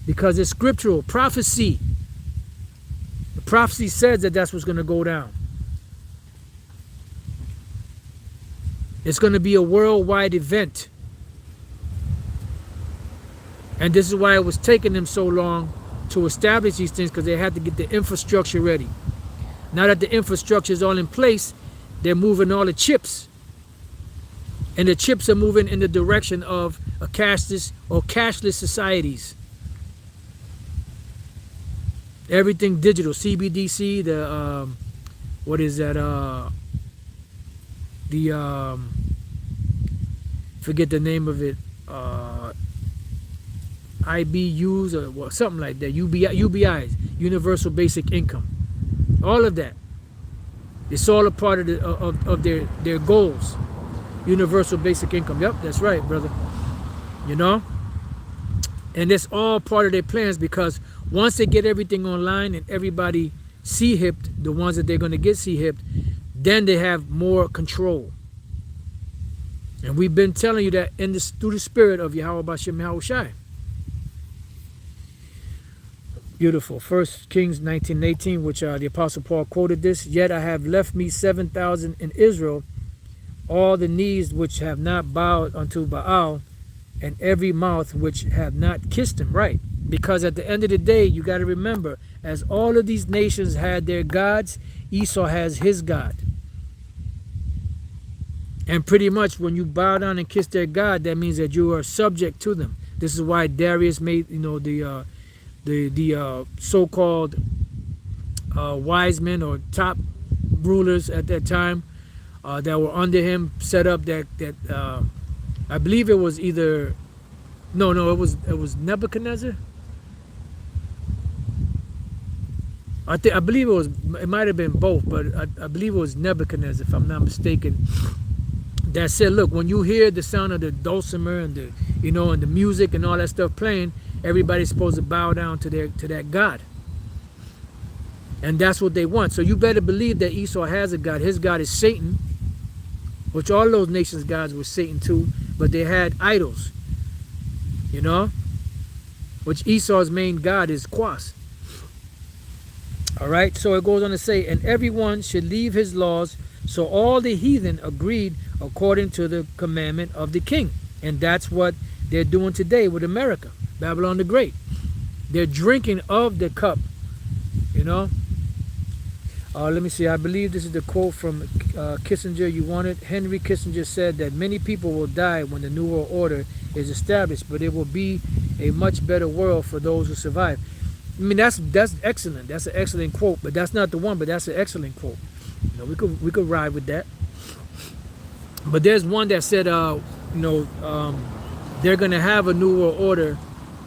Because it's scriptural prophecy. The prophecy says that that's what's going to go down. It's going to be a worldwide event. And this is why it was taking them so long to establish these things, because they had to get the infrastructure ready. Now that the infrastructure is all in place, they're moving all the chips. And the chips are moving in the direction of a cashless or cashless societies. Everything digital, CBDC, the what is that? Forget the name of it. IBUs or something like that. UBIs, Universal Basic Income. All of that. It's all a part of their goals. Universal Basic Income. Yep, that's right, brother. And it's all part of their plans, because once they get everything online and everybody C-hipped, the ones that they're going to get C-hipped, then they have more control. And we've been telling you that in this, through the spirit of Yahweh Bashem Yahushai. Beautiful. 1 Kings 19:18, which the Apostle Paul quoted this. Yet I have left me 7,000 in Israel, all the knees which have not bowed unto Baal, and every mouth which have not kissed him. Right. Because at the end of the day, you got to remember, as all of these nations had their gods, Esau has his God. And pretty much when you bow down and kiss their God, that means that you are subject to them. This is why Darius made, the so-called wise men or top rulers at that time that were under him set up that I believe it was either it was Nebuchadnezzar. I believe it might have been both, but I believe it was Nebuchadnezzar, if I'm not mistaken, that said, look, when you hear the sound of the dulcimer and the and the music and all that stuff playing, everybody's supposed to bow down to that God. And that's what they want. So you better believe that Esau has a God. His God is Satan, which all those nations' gods were Satan too, but they had idols, which Esau's main God is Quas. All right, so it goes on to say, and everyone should leave his laws. So all the heathen agreed according to the commandment of the king. And that's what they're doing today with America, Babylon the Great. They're drinking of the cup, Let me see. I believe this is the quote from Kissinger. You want it? Henry Kissinger said that many people will die when the New World Order is established, but it will be a much better world for those who survive. I mean, that's excellent. That's an excellent quote, but that's not the one, but that's an excellent quote. We could ride with that. But there's one that said, they're going to have a New World Order,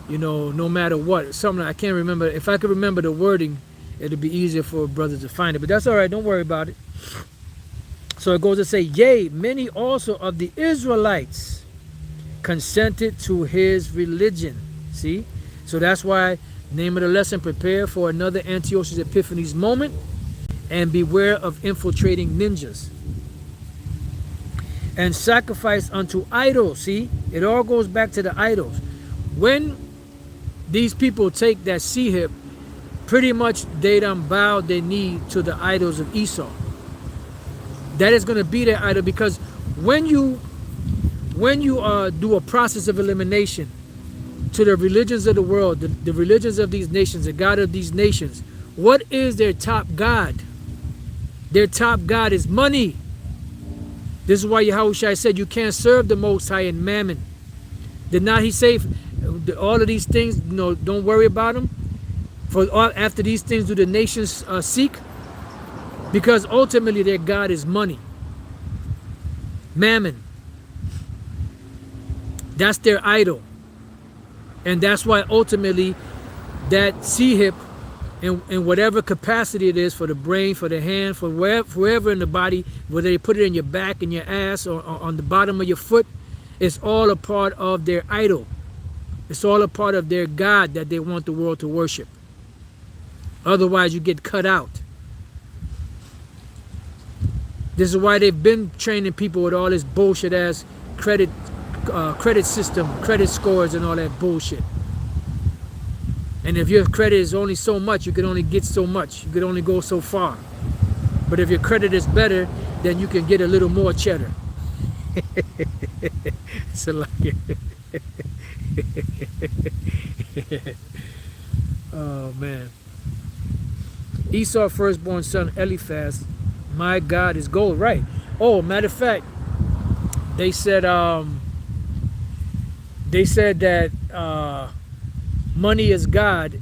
no matter what. Something I can't remember. If I could remember the wording, it'd be easier for brothers to find it. But that's all right. Don't worry about it. So it goes to say, yea, many also of the Israelites consented to his religion. See? So that's why, name of the lesson, prepare for another Antiochus Epiphanes moment and beware of infiltrating ninjas. And sacrifice unto idols. See? It all goes back to the idols. When these people take that sea hip, pretty much they done bowed their knee to the idols of Esau. That is going to be their idol, because when you do a process of elimination to the religions of the world, the religions of these nations, the God of these nations, what is their top God? Their top God is money. This is why Yahushua said you can't serve the Most High in mammon. Did not he say all of these things, don't worry about them? For after these things do the nations seek? Because ultimately their God is money. Mammon. That's their idol. And that's why ultimately that sea hip, in whatever capacity it is, for the brain, for the hand, for wherever in the body, whether they put it in your back, in your ass, or on the bottom of your foot, it's all a part of their idol. It's all a part of their God that they want the world to worship. Otherwise, you get cut out. This is why they've been training people with all this bullshit ass credit system, credit scores, and all that bullshit. And if your credit is only so much, you can only get so much. You can only go so far. But if your credit is better, then you can get a little more cheddar. So like oh man. Esau firstborn son Eliphaz, my God is gold. Right. Oh, matter of fact, they said that money is God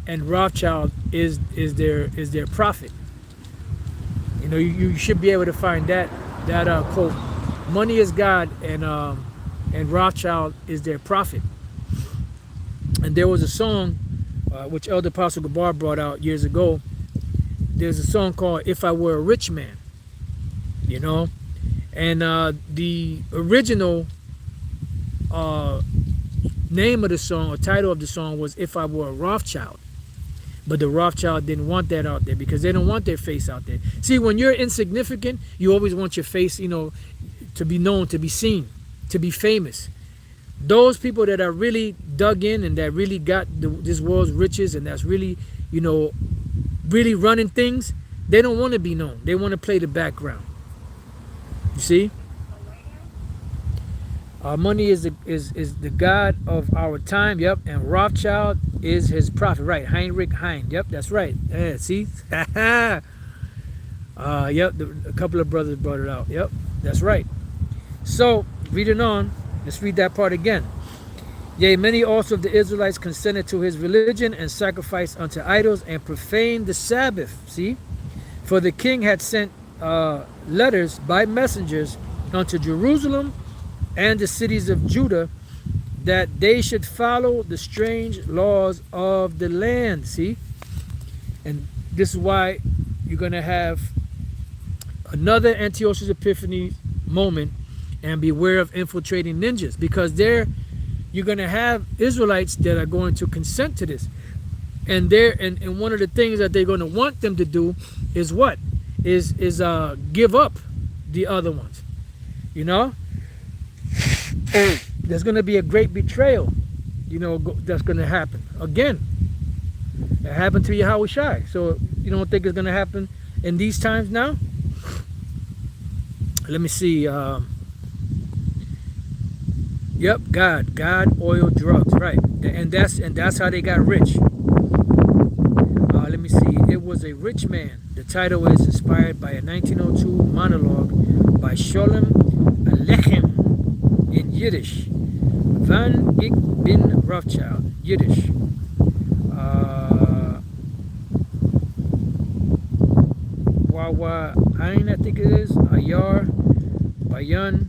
and Rothschild is their prophet. You should be able to find that quote. Money is God and Rothschild is their prophet. And there was a song which Elder Apostle Gabar brought out years ago. There's a song called If I Were a Rich Man. And the original name of the song or title of the song was If I Were a Rothschild. But the Rothschild didn't want that out there because they don't want their face out there. See, when you're insignificant, you always want your face, to be known, to be seen, to be famous. Those people that are really dug in and that really got this world's riches and that's really, really running things, they don't want to be known. They want to play the background. You see? Money is the god of our time. Yep. And Rothschild is his prophet. Right. Heinrich Heine. Yep. That's right. Yeah, see? Yep. A couple of brothers brought it out. Yep. That's right. So, reading on. Let's read that part again. Yea, many also of the Israelites consented to his religion and sacrificed unto idols and profaned the Sabbath. See? For the king had sent letters by messengers unto Jerusalem and the cities of Judah that they should follow the strange laws of the land. See? And this is why you're going to have another Antiochus Epiphanes moment, and beware of infiltrating ninjas, because you're going to have Israelites that are going to consent to this. And and one of the things that they're going to want them to do is what? Is give up the other ones. There's going to be a great betrayal, that's going to happen. Again, it happened to Yahushua. So you don't think it's going to happen in these times now? Let me see. Yep, God, oil, drugs, right? And that's how they got rich. Let me see. It was a rich man. The title is inspired by a 1902 monologue by Sholem Aleichem in Yiddish. Van Ik bin Rothschild, Yiddish. Wawa Ein, I think it is. Ayar Bayan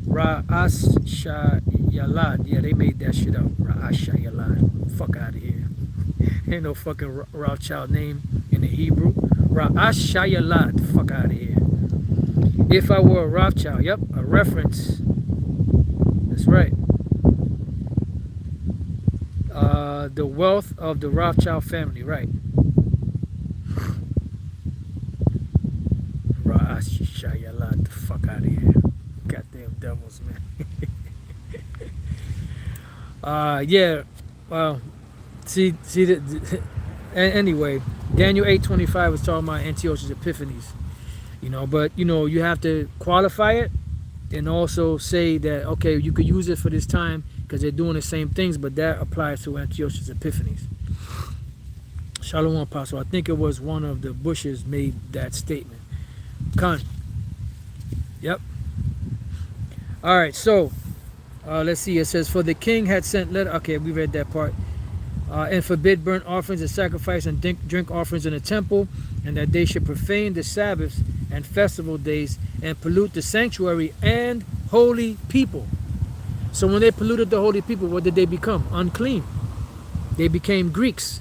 Ra'as Shayalad. Yeah, they made that shit up. Ra'as Shayalad. Fuck out of here. Ain't no fucking Rothschild name in the Hebrew. Ra'as Shayalad. Fuck out of here. If I were a Rothschild. Yep, a reference. That's right. The wealth of the Rothschild family. Right. Ra'as Shayalad. Fuck out of here. Goddamn devils, man. Yeah. Well, see anyway, Daniel 8:25 was talking about Antiochus Epiphanes. But you have to qualify it and also say that, okay, you could use it for this time because they're doing the same things, but that applies to Antiochus Epiphanes. Shalom, Apostle. I think it was one of the Bushes made that statement. Khan. Yep. All right, so let's see. It says, for the king had sent letter. Okay, we read that part. And forbid burnt offerings and sacrifice and drink offerings in the temple, and that they should profane the Sabbaths and festival days and pollute the sanctuary and holy people. So when they polluted the holy people, what did they become? Unclean. They became Greeks.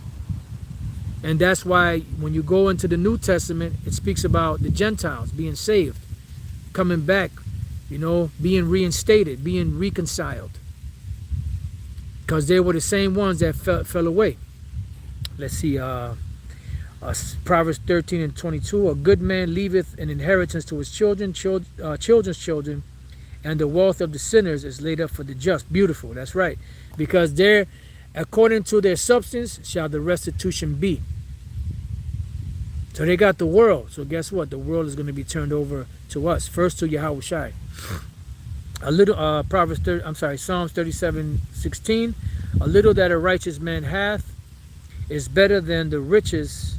And that's why when you go into the New Testament, it speaks about the Gentiles being saved, coming back, being reinstated, being reconciled. Because they were the same ones that fell away. Let's see, Proverbs 13:22, a good man leaveth an inheritance to his children's children, and the wealth of the sinners is laid up for the just. Beautiful, that's right. Because according to their substance shall the restitution be. So they got the world. So guess what? The world is going to be turned over to us. First to Yahushua. Psalms 37:16. A little that a righteous man hath is better than the riches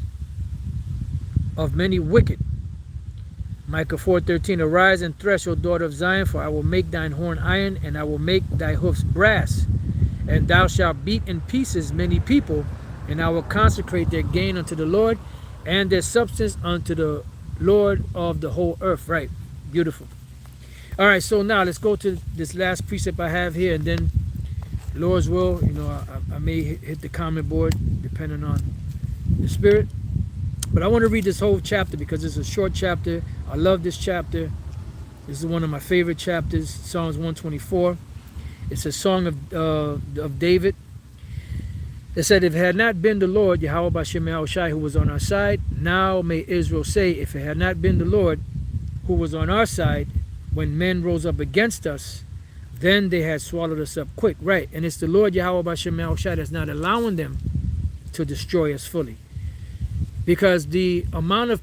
of many wicked. Micah 4:13. Arise and thresh, O daughter of Zion, for I will make thine horn iron, and I will make thy hoofs brass. And thou shalt beat in pieces many people, and I will consecrate their gain unto the Lord, and their substance unto the Lord of the whole earth. Right. Beautiful. All right, so now let's go to this last precept I have here, and then Lord's will, I may hit the comment board depending on the spirit. But I want to read this whole chapter because it's a short chapter. I love this chapter. This is one of my favorite chapters, Psalms 124. It's a song of David. It said, if it had not been the Lord, Yahweh Bashem Yahushai, who was on our side, now may Israel say, if it had not been the Lord who was on our side, when men rose up against us, then they had swallowed us up quick. Right, and it's the Lord Yahweh Bashem Yahushai that's not allowing them to destroy us fully. Because the amount of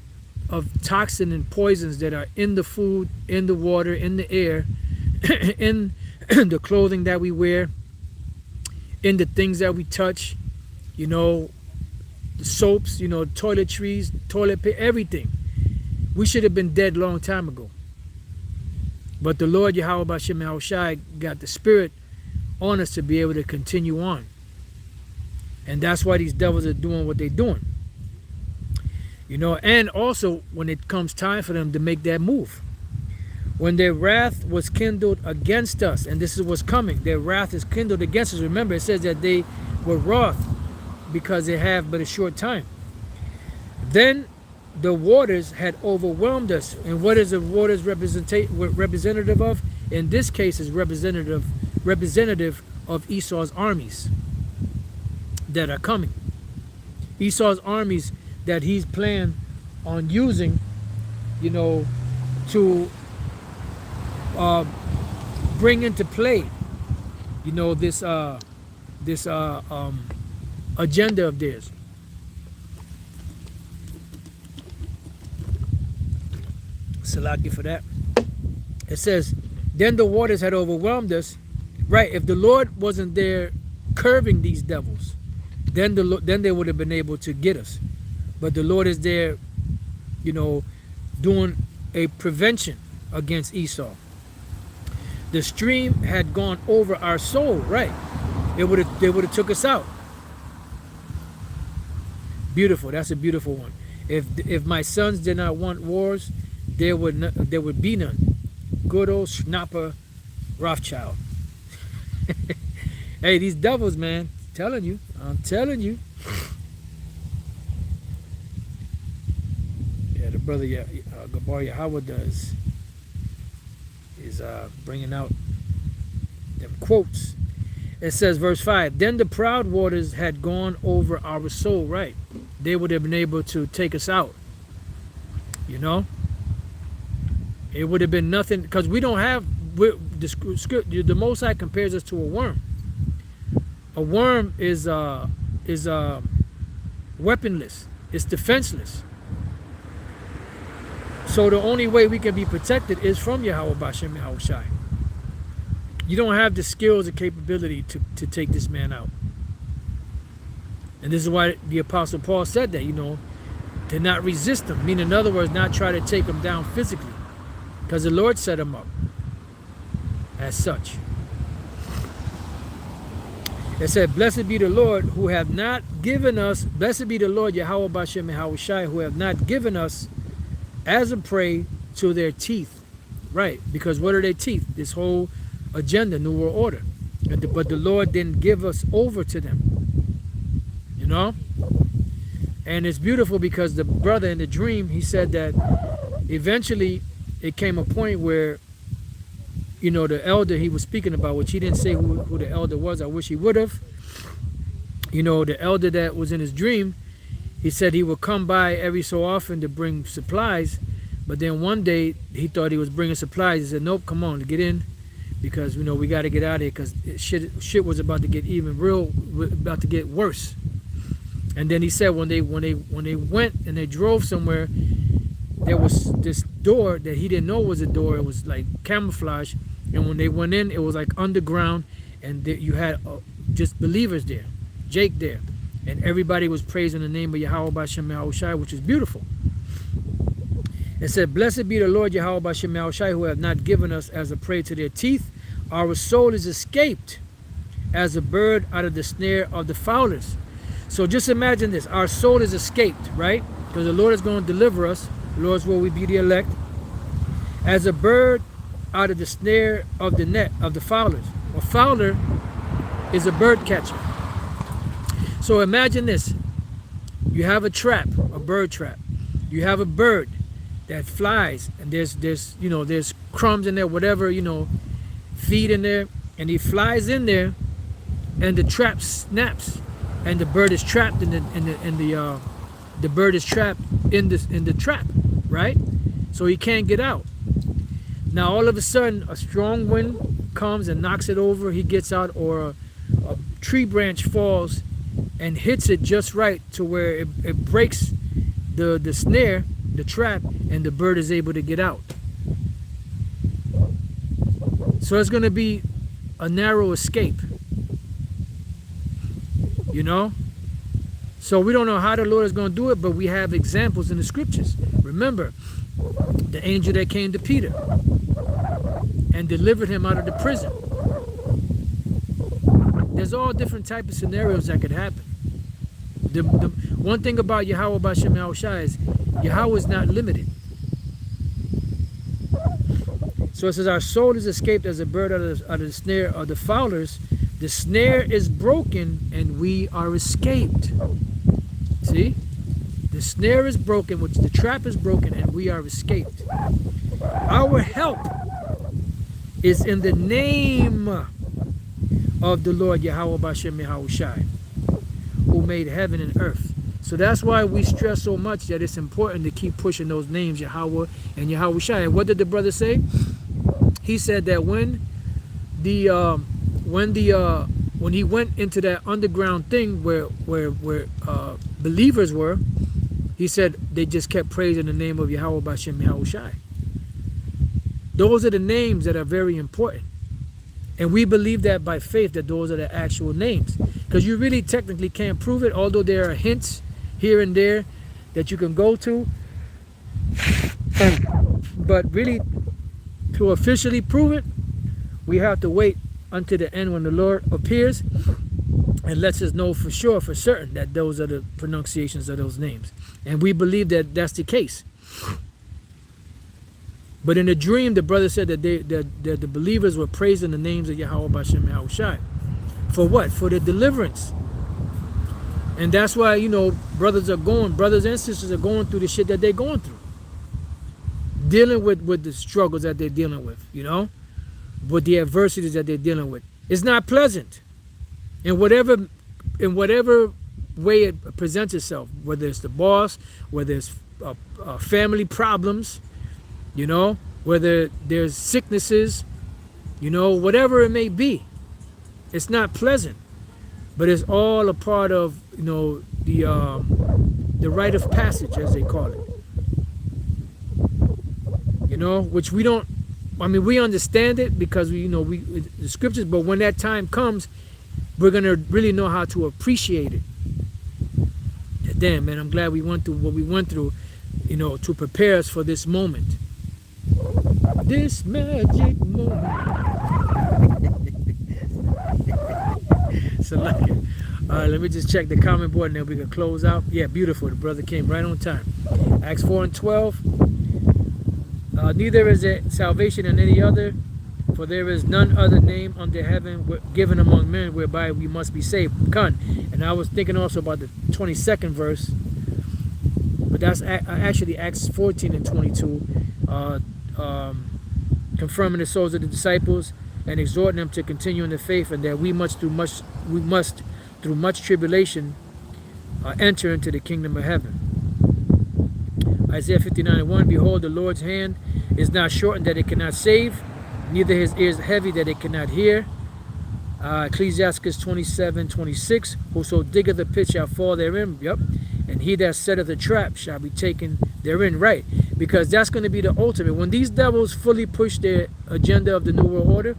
toxin and poisons that are in the food, in the water, in the air, in the clothing that we wear, in the things that we touch, you know, the soaps, you know, toiletries, toilet paper, everything. We should have been dead long time ago. But the Lord Yahweh Bashem Yahushai got the spirit on us to be able to continue on. And that's why these devils are doing what they're doing. You know, and also when it comes time for them to make that move. When their wrath was kindled against us, and this is what's coming, their wrath is kindled against us. Remember, it says that they were wroth because they have but a short time. Then the waters had overwhelmed us. And what is the waters representative of? In this case, is representative of Esau's armies that are coming. Esau's armies that he's planning on using, you know, to bring into play, you know, this agenda of theirs. Salaki for that. It says, then the waters had overwhelmed us. Right, if the Lord wasn't there curbing these devils, then they would have been able to get us. But the Lord is there, you know, doing a prevention against Esau. The stream had gone over our soul, right? They would have took us out. Beautiful. That's a beautiful one. If my sons did not want wars, there would be none. Good old Schnapper Rothschild. Hey, these devils, man. I'm telling you. Yeah, the brother Gabar Yahweh is bringing out them quotes. It says, verse 5, then the proud waters had gone over our soul, right? They would have been able to take us out. You know? It would have been nothing, because we don't have, the Most High compares us to a worm. A worm is weaponless. It's defenseless. So the only way we can be protected is from Yahweh Bashem Yahushai. You don't have the skills and capability to take this man out. And this is why the Apostle Paul said that, you know, to not resist him. Meaning, in other words, not try to take him down physically. Because the Lord set him up as such. It said, blessed be the Lord who have not given us, blessed be the Lord Yahweh Bashem Yahushai, who have not given us as a prey to their teeth. Right, because what are their teeth? This whole agenda, New World Order. But the Lord didn't give us over to them. You know? And it's beautiful because the brother in the dream, he said that eventually it came a point where, you know, the elder he was speaking about, which he didn't say who the elder was. I wish he would have. You know, the elder that was in his dream, he said he would come by every so often to bring supplies. But then one day he thought he was bringing supplies. He said, nope, come on, get in. Because, you know, we got to get out of here because shit was about to get about to get worse. And then he said when they went and they drove somewhere, there was this door that he didn't know was a door. It was like camouflage. And when they went in, it was like underground. And you had just believers there, Jake there. And everybody was praising the name of Yahweh Bashem Yahushai, which is beautiful. It said, blessed be the Lord Yahweh Bashem Yahushai, who have not given us as a prey to their teeth. Our soul is escaped as a bird out of the snare of the fowlers. So just imagine this. Our soul is escaped, right? Because the Lord is going to deliver us. The Lord's will we be the elect. As a bird out of the snare of the net of the fowlers. A fowler is a bird catcher. So imagine this. You have a trap, a bird trap. You have a bird that flies, and there's crumbs in there, whatever, feed in there, and he flies in there, and the trap snaps, and the bird is trapped the bird is trapped in the trap, right? So he can't get out. Now all of a sudden a strong wind comes and knocks it over, he gets out, or a tree branch falls and hits it just right to where it breaks the snare, the trap, and the bird is able to get out. So it's going to be a narrow escape, you know. So we don't know how the Lord is going to do it, but we have examples in the scriptures. Remember the angel that came to Peter and delivered him out of the prison. There's all different types of scenarios that could happen. The one thing about Yahweh B'Shem Yahushua is Yahweh is not limited. So it says, our soul is escaped as a bird out of the snare of the fowlers. The snare is broken and we are escaped. See? The snare is broken, which the trap is broken, and we are escaped. Our help is in the name of the Lord Yahweh B'Shem Yahushua, who made heaven and earth. So that's why we stress so much that it's important to keep pushing those names, Yahweh and Yahushua. And what did the brother say? He said that when he went into that underground thing where believers were, he said they just kept praising the name of Yahweh B'Shem Yahushua. Those are the names that are very important. And we believe that by faith, that those are the actual names. Because you really technically can't prove it, although there are hints here and there that you can go to. But really, to officially prove it, we have to wait until the end when the Lord appears and lets us know for sure, for certain, that those are the pronunciations of those names. And we believe that that's the case. But in the dream, the brother said that the believers were praising the names of Yahweh B'Shem Yahushua. For what? For the deliverance. And that's why, you know, brothers and sisters are going through the shit that they're going through. Dealing with the struggles that they're dealing with, you know, with the adversities that they're dealing with. It's not pleasant. In whatever way it presents itself, whether it's the boss, whether it's family problems, you know, whether there's sicknesses, you know, whatever it may be, it's not pleasant. But it's all a part of, you know, the rite of passage, as they call it. You know, which we don't, I mean, we understand it because we, you know, the scriptures, but when that time comes, we're going to really know how to appreciate it. Damn, man, I'm glad we went through what we went through, you know, to prepare us for this moment. This magic moment. So like it. All right, let me just check the comment board and then we can close out. Yeah, beautiful. The brother came right on time. Acts 4:12. Neither is there salvation in any other, for there is none other name under heaven given among men whereby we must be saved. And I was thinking also about the 22nd verse, but that's actually Acts 14:22, confirming the souls of the disciples and exhorting them to continue in the faith, and that we must through much tribulation enter into the kingdom of heaven. Isaiah 59:1, behold, the Lord's hand is not shortened that it cannot save, neither his ears heavy that it cannot hear. Ecclesiastes 27:26, whoso diggeth a pit shall fall therein. Yep. And he that setteth a trap shall be taken therein. Right. Because that's going to be the ultimate. When these devils fully push their agenda of the New World Order,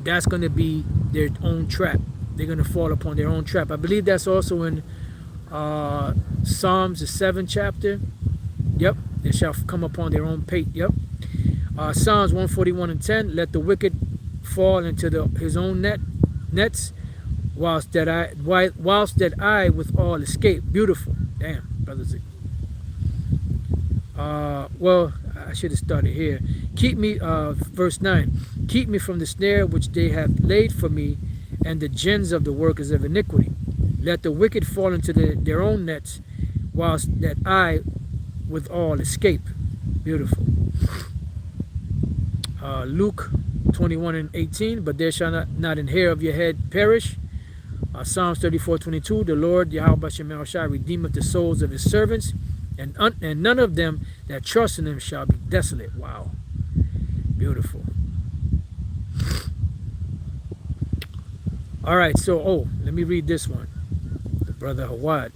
that's going to be their own trap. They're going to fall upon their own trap. I believe that's also in Psalms, the 7th chapter. Yep. They shall come upon their own pate. Yep. Psalms 141:10, let the wicked fall into his own nets, whilst that I with all escape. Beautiful. Damn, brothers. Well, I should have started here. Keep me, verse 9, keep me from the snare which they have laid for me, and the gins of the workers of iniquity. Let the wicked fall into their own nets, whilst that I with all escape. Beautiful. Luke 21:18, but there shall not an hair of your head perish. Psalms 34:22, the Lord Yahweh Shem Shai redeemeth the souls of his servants, and none of them that trust in him shall be desolate. Wow. Beautiful. All right, so, let me read this one. The brother Hawad.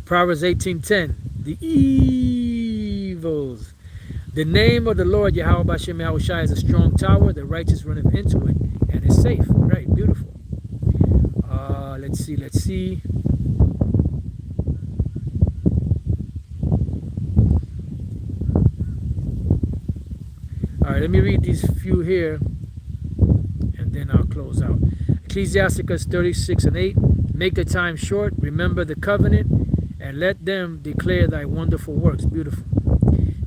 Proverbs 18:10, the evils. The name of the Lord Yahweh Shem Shai is a strong tower. The righteous runneth into it and is safe. Right, beautiful. Let's see. All right, let me read these few here, and then I'll close out. Ecclesiasticus 36:8. Make the time short, remember the covenant, and let them declare thy wonderful works. Beautiful.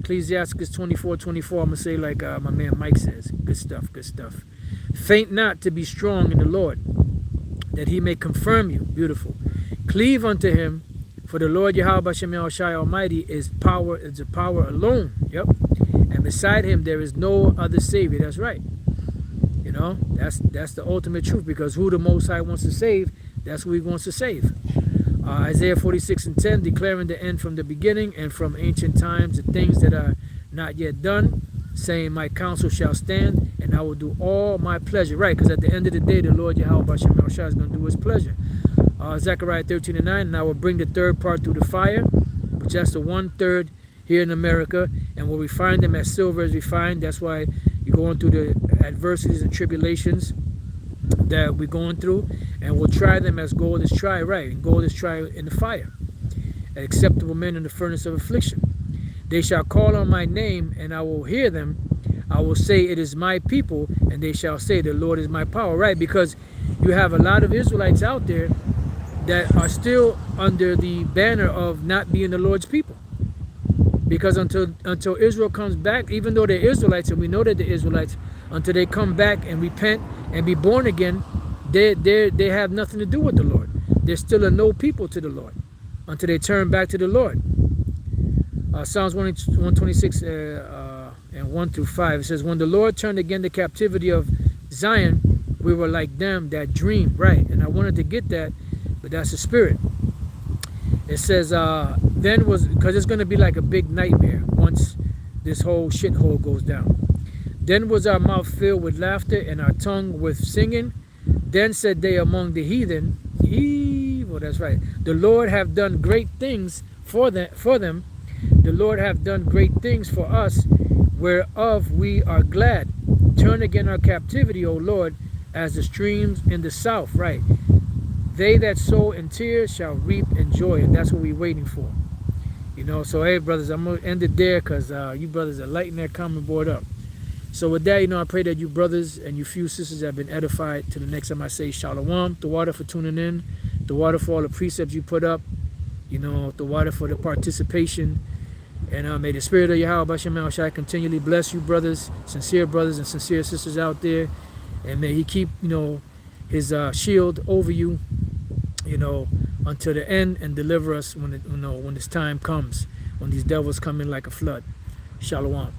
Ecclesiasticus 24:24. I'm going to say like my man Mike says. Good stuff, good stuff. Faint not to be strong in the Lord, that he may confirm you. Beautiful. Cleave unto him, for the Lord Yahweh Shem Shai Almighty is a power alone. Yep. And beside him there is no other Savior. That's right. You know, that's the ultimate truth, because who the Most High wants to save, that's who he wants to save. Isaiah 46:10, declaring the end from the beginning and from ancient times, the things that are not yet done, saying, my counsel shall stand, and I will do all my pleasure. Right, because at the end of the day, the Lord Yahweh Shem Shai is going to do his pleasure. Zechariah 13:9, and I will bring the third part through the fire, which that's the 1/3 here in America, and will refine them as silver is refined. That's why you're going through the adversities and tribulations that we're going through, and we'll try them as gold is tried. Right, and gold is tried in the fire, an acceptable men in the furnace of affliction. They shall call on my name, and I will hear them. I will say, it is my people, and they shall say, the Lord is my power. Right, because you have a lot of Israelites out there that are still under the banner of not being the Lord's people. Because until Israel comes back, even though they're Israelites, and we know that they're Israelites, until they come back and repent and be born again, they have nothing to do with the Lord. They're still a no people to the Lord until they turn back to the Lord. Psalms 126 and 1-5, it says, when the Lord turned again the captivity of Zion, we were like them that dream. Right, and I wanted to get that, but that's the spirit. It says, then was, because it's going to be like a big nightmare once this whole shithole goes down. Then was our mouth filled with laughter and our tongue with singing. Then said they among the heathen, evil, that's right, the Lord have done great things for them. The Lord have done great things for us, whereof we are glad. Turn again our captivity, O Lord, as the streams in the south. Right. They that sow in tears shall reap in joy, and that's what we're waiting for. You know, so hey, brothers, I'm going to end it there, because you brothers are lighting that comment board up. So with that, you know, I pray that you brothers and you few sisters have been edified. To the next time I say shalom, the water for tuning in, the water for all the precepts you put up, you know, the water for the participation. And may the spirit of Yahweh Shem Shai continually bless you brothers and sincere sisters out there. And may he keep, you know, his shield over you, you know, until the end, and deliver us when this time comes, when these devils come in like a flood. Shalom.